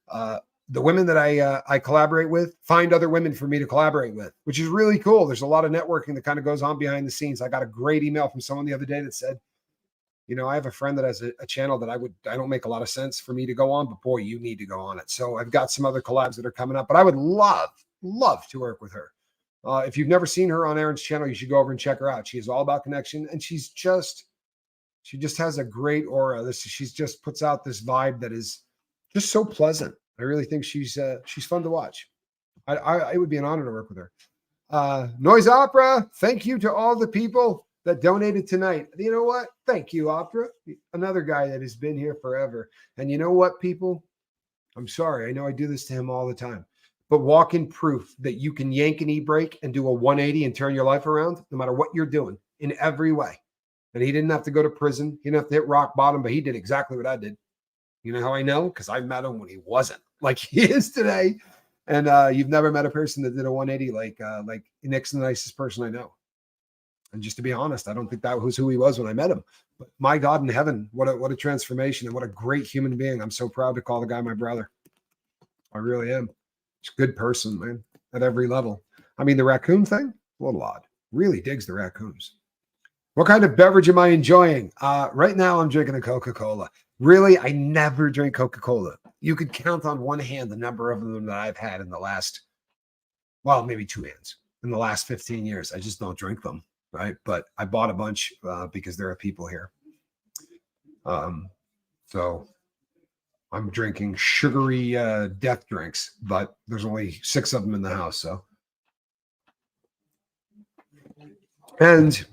the women that I collaborate with find other women for me to collaborate with, which is really cool. There's a lot of networking that kind of goes on behind the scenes. I got a great email from someone the other day that said, I have a friend that has a channel that I don't make a lot of sense for me to go on, but boy, you need to go on it. So I've got some other collabs that are coming up, but I would love to work with her. If you've never seen her on Aaron's channel, you should go over and check her out. She is all about connection, and she just has a great aura. She just puts out this vibe that is just so pleasant. I really think she's fun to watch. It would be an honor to work with her. Noise Opera, thank you to all the people that donated tonight. You know what? Thank you, Opera. Another guy that has been here forever. And you know what, people? I'm sorry. I know I do this to him all the time. But walk-in proof that you can yank an e-brake and do a 180 and turn your life around, no matter what you're doing, in every way. And he didn't have to go to prison. He didn't have to hit rock bottom, but he did exactly what I did. You know how I know? Because I met him when he wasn't like he is today. And you've never met a person that did a 180 like Nick's the nicest person I know. And just to be honest, I don't think that was who he was when I met him. But my God in heaven, what a transformation, and what a great human being. I'm so proud to call the guy my brother. I really am. He's a good person, man, at every level. I mean, the raccoon thing, a little odd. Really digs the raccoons. What kind of beverage am I enjoying? Right now, I'm drinking a Coca-Cola. Really, I never drink Coca-Cola. You could count on one hand the number of them that I've had in the last, maybe two hands in the last 15 years. I just don't drink them. Right. But I bought a bunch because there are people here. So I'm drinking sugary death drinks, but there's only 6 of them in the house. So, and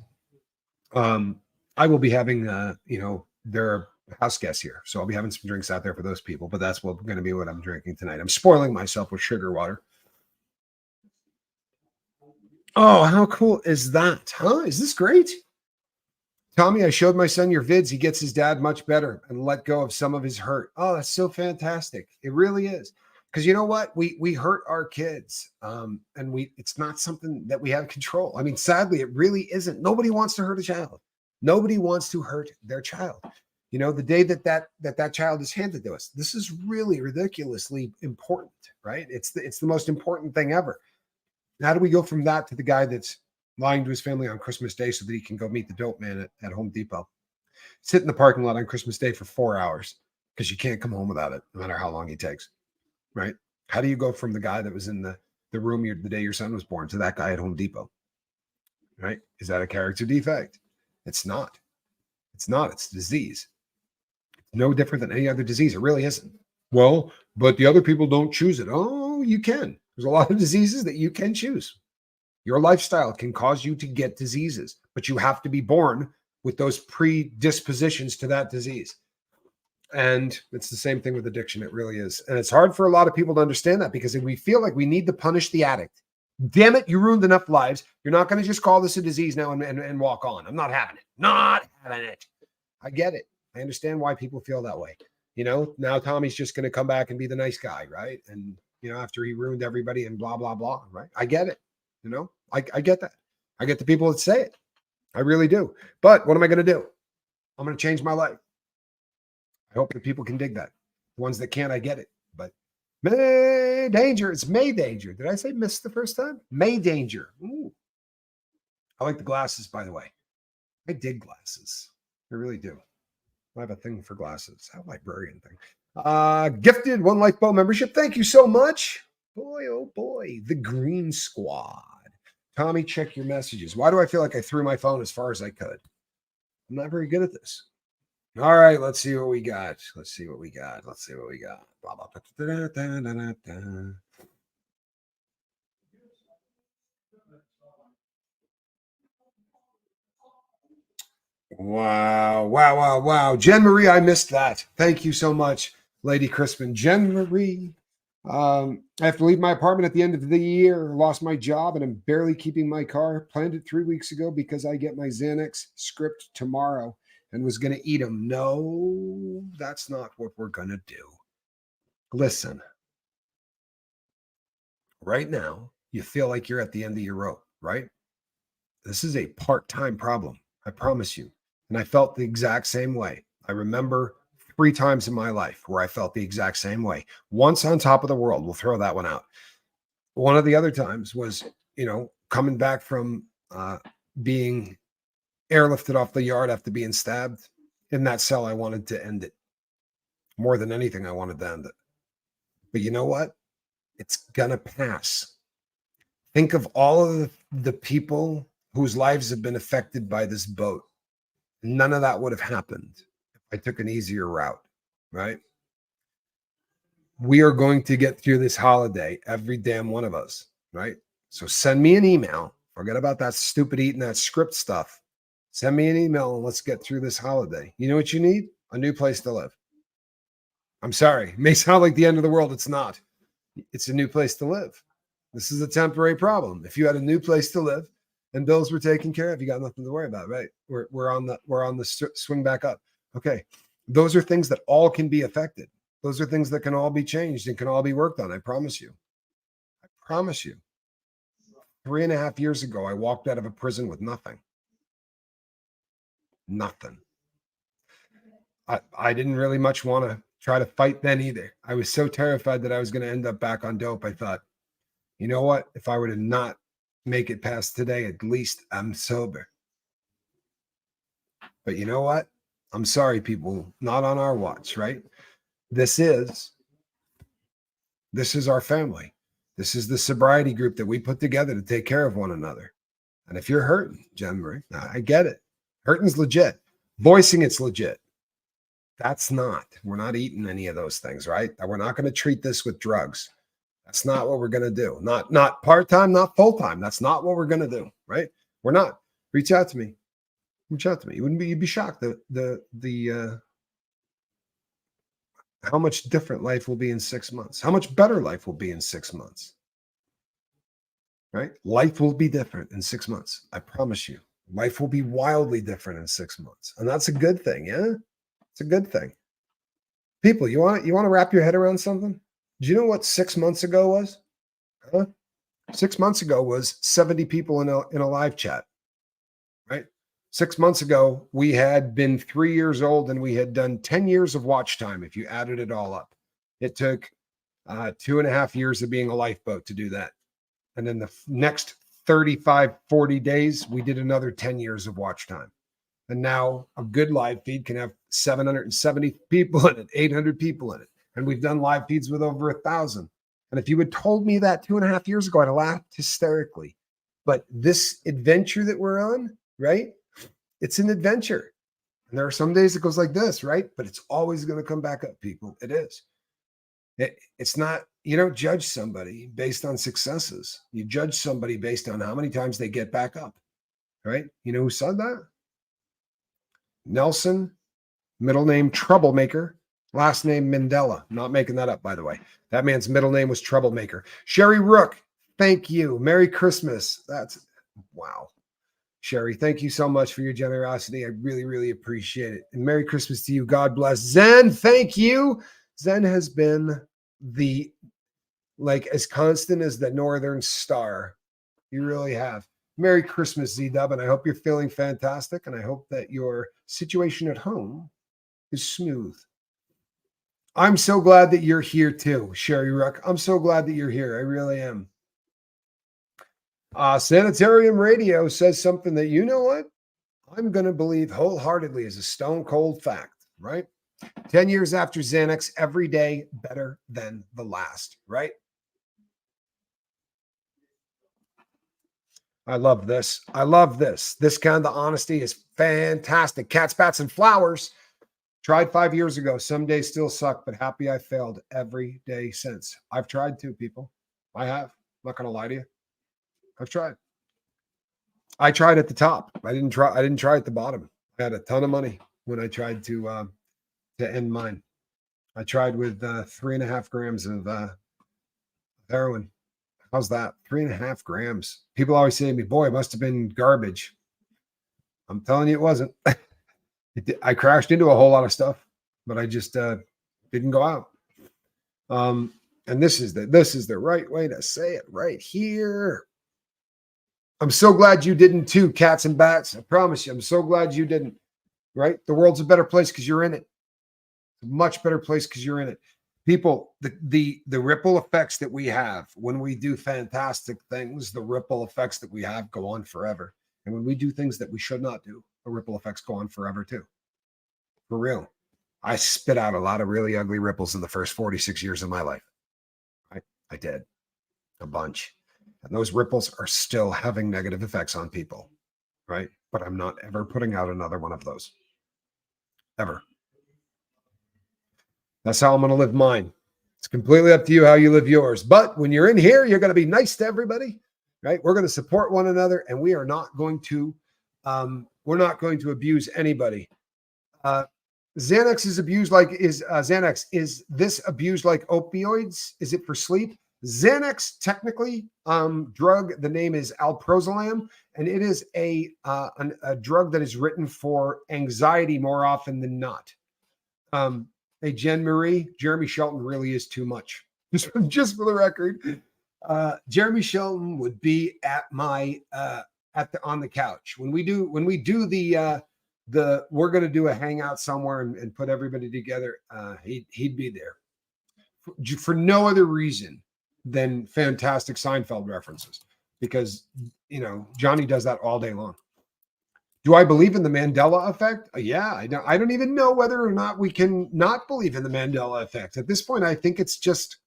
I will be having, there are house guests here. So I'll be having some drinks out there for those people, but that's going to be what I'm drinking tonight. I'm spoiling myself with sugar water. Oh, how cool is that? Huh? Is this great? Tommy, I showed my son your vids. He gets his dad much better and let go of some of his hurt. Oh, that's so fantastic. It really is. Because you know what? We hurt our kids. And it's not something that we have control. I mean, sadly, it really isn't. Nobody wants to hurt a child. Nobody wants to hurt their child. The day that child is handed to us, this is really ridiculously important, right? It's the most important thing ever. How do we go from that to the guy that's lying to his family on Christmas Day so that he can go meet the dope man at Home Depot? Sit in the parking lot on Christmas Day for 4 hours because you can't come home without it, no matter how long he takes, right? How do you go from the guy that was in the room the day your son was born to that guy at Home Depot, right? Is that a character defect? It's not. It's not. It's disease. It's no different than any other disease. It really isn't. Well, but the other people don't choose it. Oh, you can. There's a lot of diseases that you can choose. Your lifestyle can cause you to get diseases, but you have to be born with those predispositions to that disease. And it's the same thing with addiction. It really is. And it's hard for a lot of people to understand that because we feel like we need to punish the addict. Damn it, you ruined enough lives. You're not going to just call this a disease now and walk on. I'm not having it. Not having it. I get it. I understand why people feel that way. Now Tommy's just going to come back and be the nice guy, right? And, after he ruined everybody and blah, blah, blah, right? I get it. I get that. I get the people that say it. I really do. But what am I going to do? I'm going to change my life. I hope that people can dig that. The ones that can't, I get it. But May Danger. It's May Danger. Did I say miss the first time? May Danger. Ooh. I like the glasses, by the way. I dig glasses. I really do. I have a thing for glasses. I have a librarian thing. Gifted 1 lifeboat membership. Thank you so much. Boy, oh boy. The Green Squad. Tommy, check your messages. Why do I feel like I threw my phone as far as I could? I'm not very good at this. All right, let's see what we got. Wow. Jen Marie, I missed that. Thank you so much, Lady Crispin. Jen Marie. I have to leave my apartment at the end of the year. Lost my job and I'm barely keeping my car. Planned it 3 weeks ago because I get my Xanax script tomorrow and was going to eat them. No, that's not what we're going to do. Listen, right now, you feel like you're at the end of your rope, right? This is a part-time problem. I promise you. And I felt the exact same way. I remember 3 times in my life where I felt the exact same way. Once on top of the world, we'll throw that one out. One of the other times was, coming back from being airlifted off the yard after being stabbed. In that cell, I wanted to end it. More than anything, I wanted to end it. But you know what? It's going to pass. Think of all of the people whose lives have been affected by this boat. None of that would have happened if I took an easier route, right? We are going to get through this holiday, every damn one of us, right? So send me an email. Forget about that stupid eating that script stuff. Send me an email and let's get through this holiday. You know what you need? A new place to live. I'm sorry. It may sound like the end of the world. It's not. It's a new place to live. This is a temporary problem. If you had a new place to live and bills were taken care of, you got nothing to worry about, right? We're on the swing back up. Okay. Those are things that all can be affected. Those are things that can all be changed and can all be worked on. I promise you. I promise you. 3.5 years ago, I walked out of a prison with nothing. Nothing. I didn't really much want to try to fight then either. I was so terrified that I was going to end up back on dope. I thought, you know what? If I were to not make it past today, at least I'm sober. But you know what? I'm sorry, people, not on our watch, right? This is our family. This is the sobriety group that we put together to take care of one another. And if you're hurting, Jen Marie, I get it. Hurting's legit. Voicing it's legit. That's not. We're not eating any of those things, right? We're not going to treat this with drugs. That's not what we're going to do. Not part-time, not full-time. That's not what we're going to do, right? We're not. Reach out to me. Reach out to me. You'd be shocked the how much different life will be in 6 months. How much better life will be in 6 months. Right? Life will be different in 6 months. I promise you. Life will be wildly different in 6 months. And that's a good thing, yeah? It's a good thing. People, you want to wrap your head around something? Do you know what 6 months ago was? Huh? 6 months ago was 70 people in a live chat, right? 6 months ago, we had been 3 years old and we had done 10 years of watch time if you added it all up. It took 2.5 years of being a lifeboat to do that. And then the next 35, 40 days, we did another 10 years of watch time. And now a good live feed can have 770 people in it, 800 people in it. And we've done live feeds with over 1,000. And if you had told me that 2.5 years ago, I'd have laughed hysterically. But this adventure that we're on, right? It's an adventure. And there are some days it goes like this, right? But it's always going to come back up, people. It is. It's not, you don't judge somebody based on successes. You judge somebody based on how many times they get back up, right? You know who said that? Nelson, middle name Troublemaker, Last name Mandela. I'm not making that up, by the way. That man's middle name was Troublemaker. Sherry Rook, thank you. Merry Christmas. That's wow. Sherry, thank you so much for your generosity. I really, really appreciate it. And Merry Christmas to you. God bless. Zen, thank you. Zen has been the as constant as the Northern Star. You really have. Merry Christmas, Z-Dub, and I hope you're feeling fantastic, and I hope that your situation at home is smooth. I'm so glad that you're here too, Sherry Ruck. I'm so glad that you're here. I really am. Sanitarium Radio says something that, you know what? I'm going to believe wholeheartedly is a stone cold fact, right? 10 years after Xanax, every day better than the last, right? I love this. I love this. This kind of honesty is fantastic. Cats, bats, and flowers. Tried 5 years ago. Some days still suck, but happy I failed every day since. I've tried too, people. I have. I'm not going to lie to you. I've tried. I tried at the top. I didn't try at the bottom. I had a ton of money when I tried to end mine. I tried with 3.5 grams of heroin. How's that? 3.5 grams. People always say to me, boy, it must have been garbage. I'm telling you, it wasn't. I crashed into a whole lot of stuff, but I just didn't go out. And this is the right way to say it right here. I'm so glad you didn't too, cats and bats. I promise you, I'm so glad you didn't. Right? The world's a better place because you're in it. It's a much better place because you're in it. People, the ripple effects that we have when we do fantastic things, the ripple effects that we have go on forever. And when we do things that we should not do, the ripple effects go on forever too. For real. I spit out a lot of really ugly ripples in the first 46 years of my life. I did. A bunch. And those ripples are still having negative effects on people. Right? But I'm not ever putting out another one of those. Ever. That's how I'm going to live mine. It's completely up to you how you live yours. But when you're in here, you're going to be nice to everybody, right? We're going to support one another, and we are not going to abuse anybody. Xanax is abused like Xanax. Is this abused like opioids? Is it for sleep? Xanax, technically, drug. The name is alprazolam, and it is a drug that is written for anxiety more often than not. Hey, Jeremy Shelton really is too much. Just for the record, Jeremy Shelton would be at my on the couch when we do the we're going to do a hangout somewhere and put everybody together. He'd be there for no other reason than fantastic Seinfeld references, because Johnny does that all day long. Do I believe in the Mandela effect? Yeah, I don't even know whether or not we can not believe in the Mandela effect. At this point, I think it's just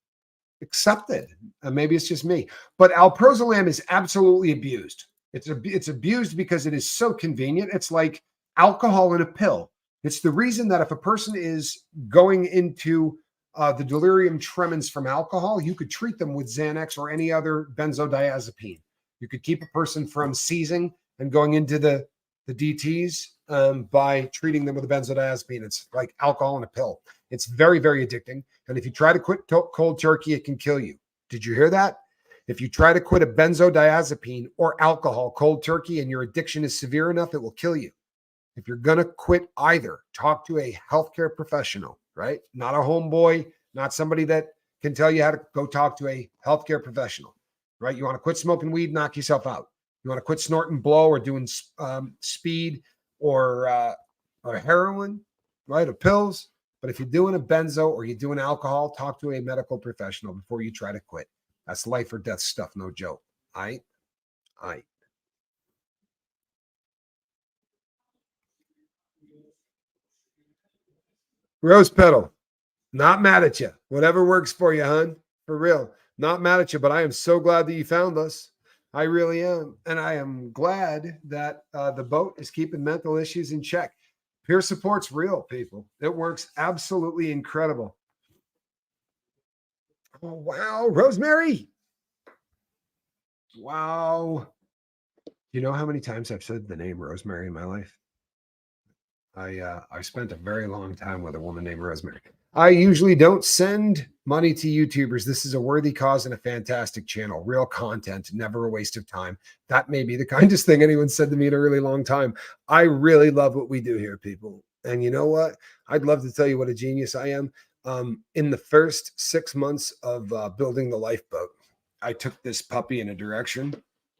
accepted. Maybe it's just me. But alprazolam is absolutely abused. It's abused because it is so convenient. It's like alcohol in a pill. It's the reason that if a person is going into the delirium tremens from alcohol, you could treat them with Xanax or any other benzodiazepine. You could keep a person from seizing and going into the DTs by treating them with a benzodiazepine. It's like alcohol in a pill. It's very, very addicting. And if you try to quit cold turkey, it can kill you. Did you hear that? If you try to quit a benzodiazepine or alcohol cold turkey and your addiction is severe enough, it will kill you. If you're going to quit either, talk to a healthcare professional, right? Not a homeboy, not somebody that can tell you how to go talk to a healthcare professional, right? You want to quit smoking weed, knock yourself out. You want to quit snorting blow or doing speed or heroin, right? Or pills. But if you're doing a benzo or you're doing alcohol, talk to a medical professional before you try to quit. That's life or death stuff, no joke. All right. Rose petal, not mad at you. Whatever works for you, hon. For real. Not mad at you, but I am so glad that you found us. I really am. And I am glad that the boat is keeping mental issues in check. Peer support's real, people. It works absolutely incredible. Oh, wow. Rosemary. Wow. You know how many times I've said the name Rosemary in my life? I spent a very long time with a woman named Rosemary. I usually don't send money to YouTubers. This is a worthy cause and a fantastic channel. Real content, never a waste of time. That may be the kindest thing anyone said to me in a really long time. I really love what we do here, people. And you know what? I'd love to tell you what a genius I am. In the first 6 months of building the lifeboat, I took this puppy in a direction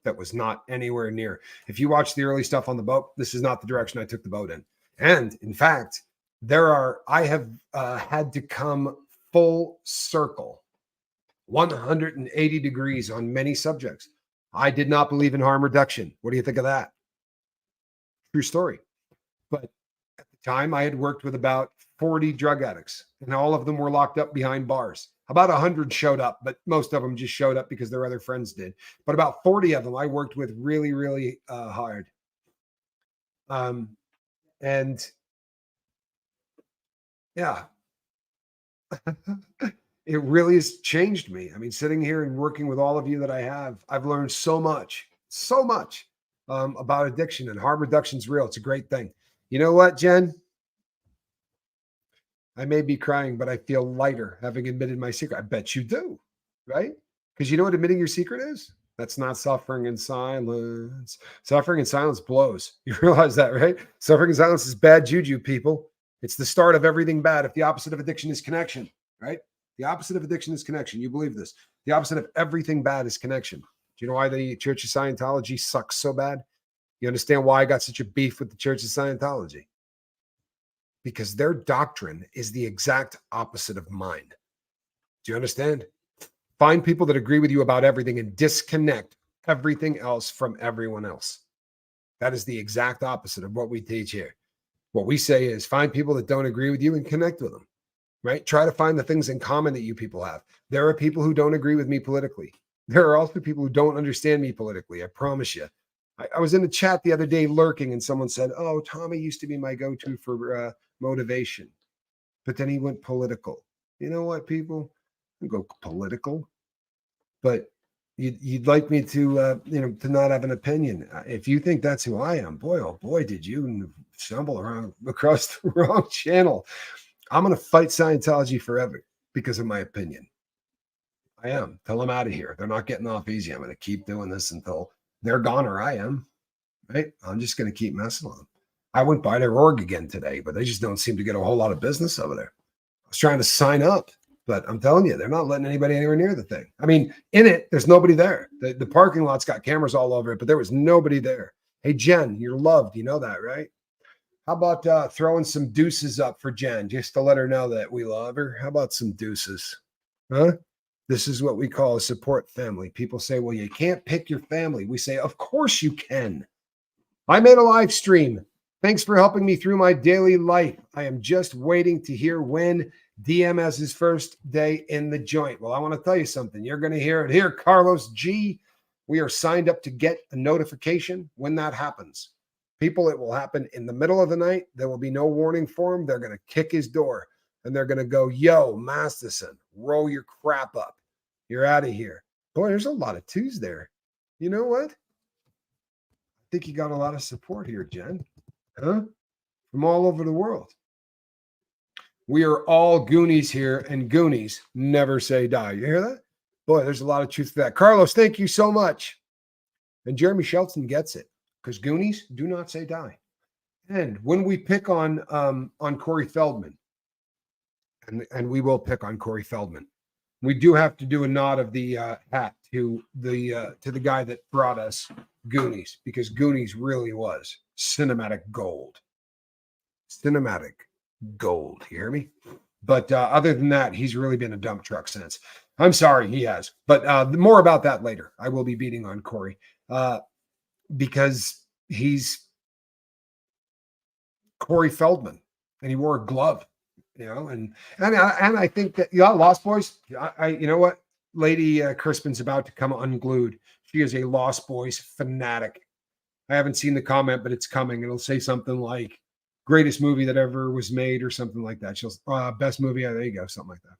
that was not anywhere near. If you watch the early stuff on the boat, this is not the direction I took the boat in. And in fact, I have had to come full circle, 180 degrees on many subjects. I did not believe in harm reduction. What do you think of that? True story. But at the time, I had worked with about 40 drug addicts, and all of them were locked up behind bars. About 100 showed up, but most of them just showed up because their other friends did. But about 40 of them I worked with really, really hard. And yeah, it really has changed me. I mean, sitting here and working with all of you that I have, I've learned so much about addiction, and harm reduction is real. It's a great thing. You know what, Jen? I may be crying, but I feel lighter having admitted my secret. I bet you do, right? Because you know what admitting your secret is? That's not suffering in silence. Suffering in silence blows. You realize that, right? Suffering in silence is bad juju, people. It's the start of everything bad. If the opposite of addiction is connection, right? The opposite of addiction is connection. You believe this. The opposite of everything bad is connection. Do you know why the Church of Scientology sucks so bad? You understand why I got such a beef with the Church of Scientology? Because their doctrine is the exact opposite of mine. Do you understand? Find people that agree with you about everything and disconnect everything else from everyone else. That is the exact opposite of what we teach here. What we say is find people that don't agree with you and connect with them, right? Try to find the things in common that you people have. There are people who don't agree with me politically. There are also people who don't understand me politically. I promise you. I was in the chat the other day lurking, and someone said, oh, Tommy used to be my go-to for motivation, but then he went political. You know what, people? I go political, but you'd like me to, to not have an opinion. If you think that's who I am, boy, oh boy, did you stumble around across the wrong channel. I'm going to fight Scientology forever because of my opinion. I am. Till I'm out of here. They're not getting off easy. I'm going to keep doing this until they're gone or I am. Right? I'm just going to keep messing with them. I went by their org again today, but they just don't seem to get a whole lot of business over there. I was trying to sign up, but I'm telling you, they're not letting anybody anywhere near the thing. I mean, in it, there's nobody there. The parking lot's got cameras all over it, but there was nobody there. Hey, Jen, you're loved. You know that, right? How about throwing some deuces up for Jen just to let her know that we love her? How about some deuces? Huh? This is what we call a support family. People say, well, you can't pick your family. We say, of course you can. I made a live stream. Thanks for helping me through my daily life. I am just waiting to hear when DM has his first day in the joint. Well, I want to tell you something. You're going to hear it here, Carlos G. We are signed up to get a notification when that happens. People, it will happen in the middle of the night. There will be no warning for him. They're going to kick his door and they're going to go, yo, Masterson, roll your crap up. You're out of here. Boy, there's a lot of twos there. You know what? I think you got a lot of support here, Jen. Huh? From all over the world. We are all Goonies here, and Goonies never say die. You hear that? Boy, there's a lot of truth to that. Carlos, thank you so much. And Jeremy Shelton gets it because Goonies do not say die. And when we pick on Corey Feldman, and we will pick on Corey Feldman, we do have to do a nod of the hat to the guy that brought us Goonies, because Goonies really was cinematic gold. Cinematic gold. You hear me? But other than that, he's really been a dump truck since. I'm sorry, he has. But more about that later. I will be beating on Corey because he's Corey Feldman, and he wore a glove. And I think that Lost Boys. You know what, Lady Crispin's about to come unglued. She is a Lost Boys fanatic. I haven't seen the comment, but it's coming. It'll say something like greatest movie that ever was made or something like that. She'll best movie. There you go, something like that.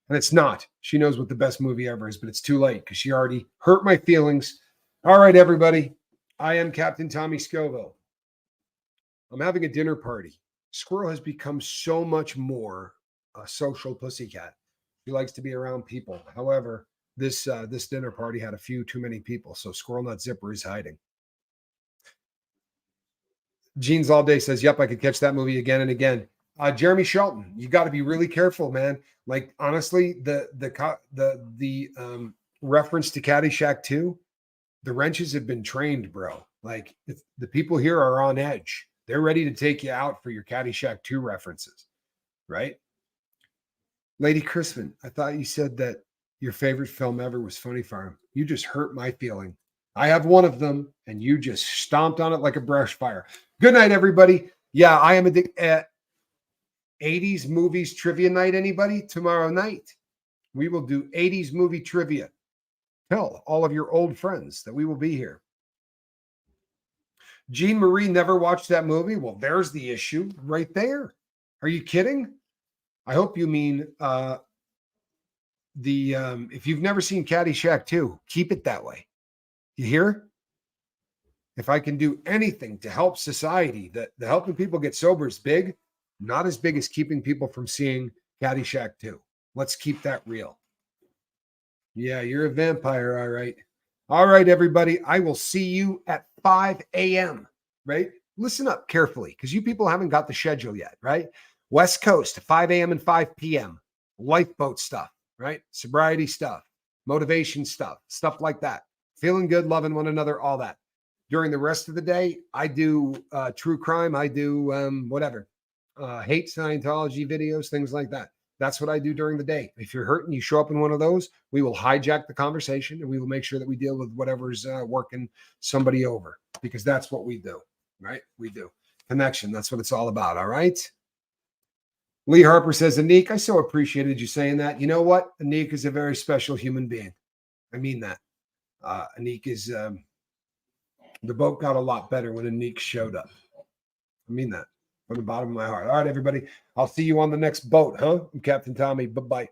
And it's not. She knows what the best movie ever is, but it's too late because she already hurt my feelings. All right, everybody. I am Captain Tommy Scoville. I'm having a dinner party. Squirrel has become so much more a social pussycat. She likes to be around people. However, this dinner party had a few too many people, so Squirrel Nut Zipper is hiding. Jeans All Day says, "Yep, I could catch that movie again and again." Jeremy Shelton, you got to be really careful, man. Like honestly, the reference to Caddyshack 2, the wrenches have been trained, bro. Like the people here are on edge. They're ready to take you out for your Caddyshack 2 references, right? Lady Crispin, I thought you said that your favorite film ever was Funny Farm. You just hurt my feeling. I have one of them, and you just stomped on it like a brush fire. Good night, everybody. Yeah, I am at 80s movies trivia night. Anybody? Tomorrow night, we will do 80s movie trivia. Tell all of your old friends that we will be here. Jean Marie never watched that movie. Well, there's the issue right there. Are you kidding? I hope you mean if you've never seen Caddyshack 2, keep it that way. You hear? If I can do anything to help society, that the helping people get sober is big, not as big as keeping people from seeing Caddyshack 2. Let's keep that real. Yeah, you're a vampire, all right. All right, everybody. I will see you at 5 a.m., right? Listen up carefully, because you people haven't got the schedule yet, right? West Coast, 5 a.m. and 5 p.m. Lifeboat stuff, right? Sobriety stuff, motivation stuff like that. Feeling good, loving one another, all that. During the rest of the day, I do true crime. I do whatever, hate Scientology videos, things like that. That's what I do during the day. If you're hurting, you show up in one of those, we will hijack the conversation and we will make sure that we deal with whatever's working somebody over, because that's what we do, right? We do. Connection. That's what it's all about. All right. Lee Harper says, Anik, I so appreciated you saying that. You know what? Anik is a very special human being. I mean that. Anik is, the boat got a lot better when Anik showed up. I mean that from the bottom of my heart. All right, everybody. I'll see you on the next boat, huh? I'm Captain Tommy. Bye-bye.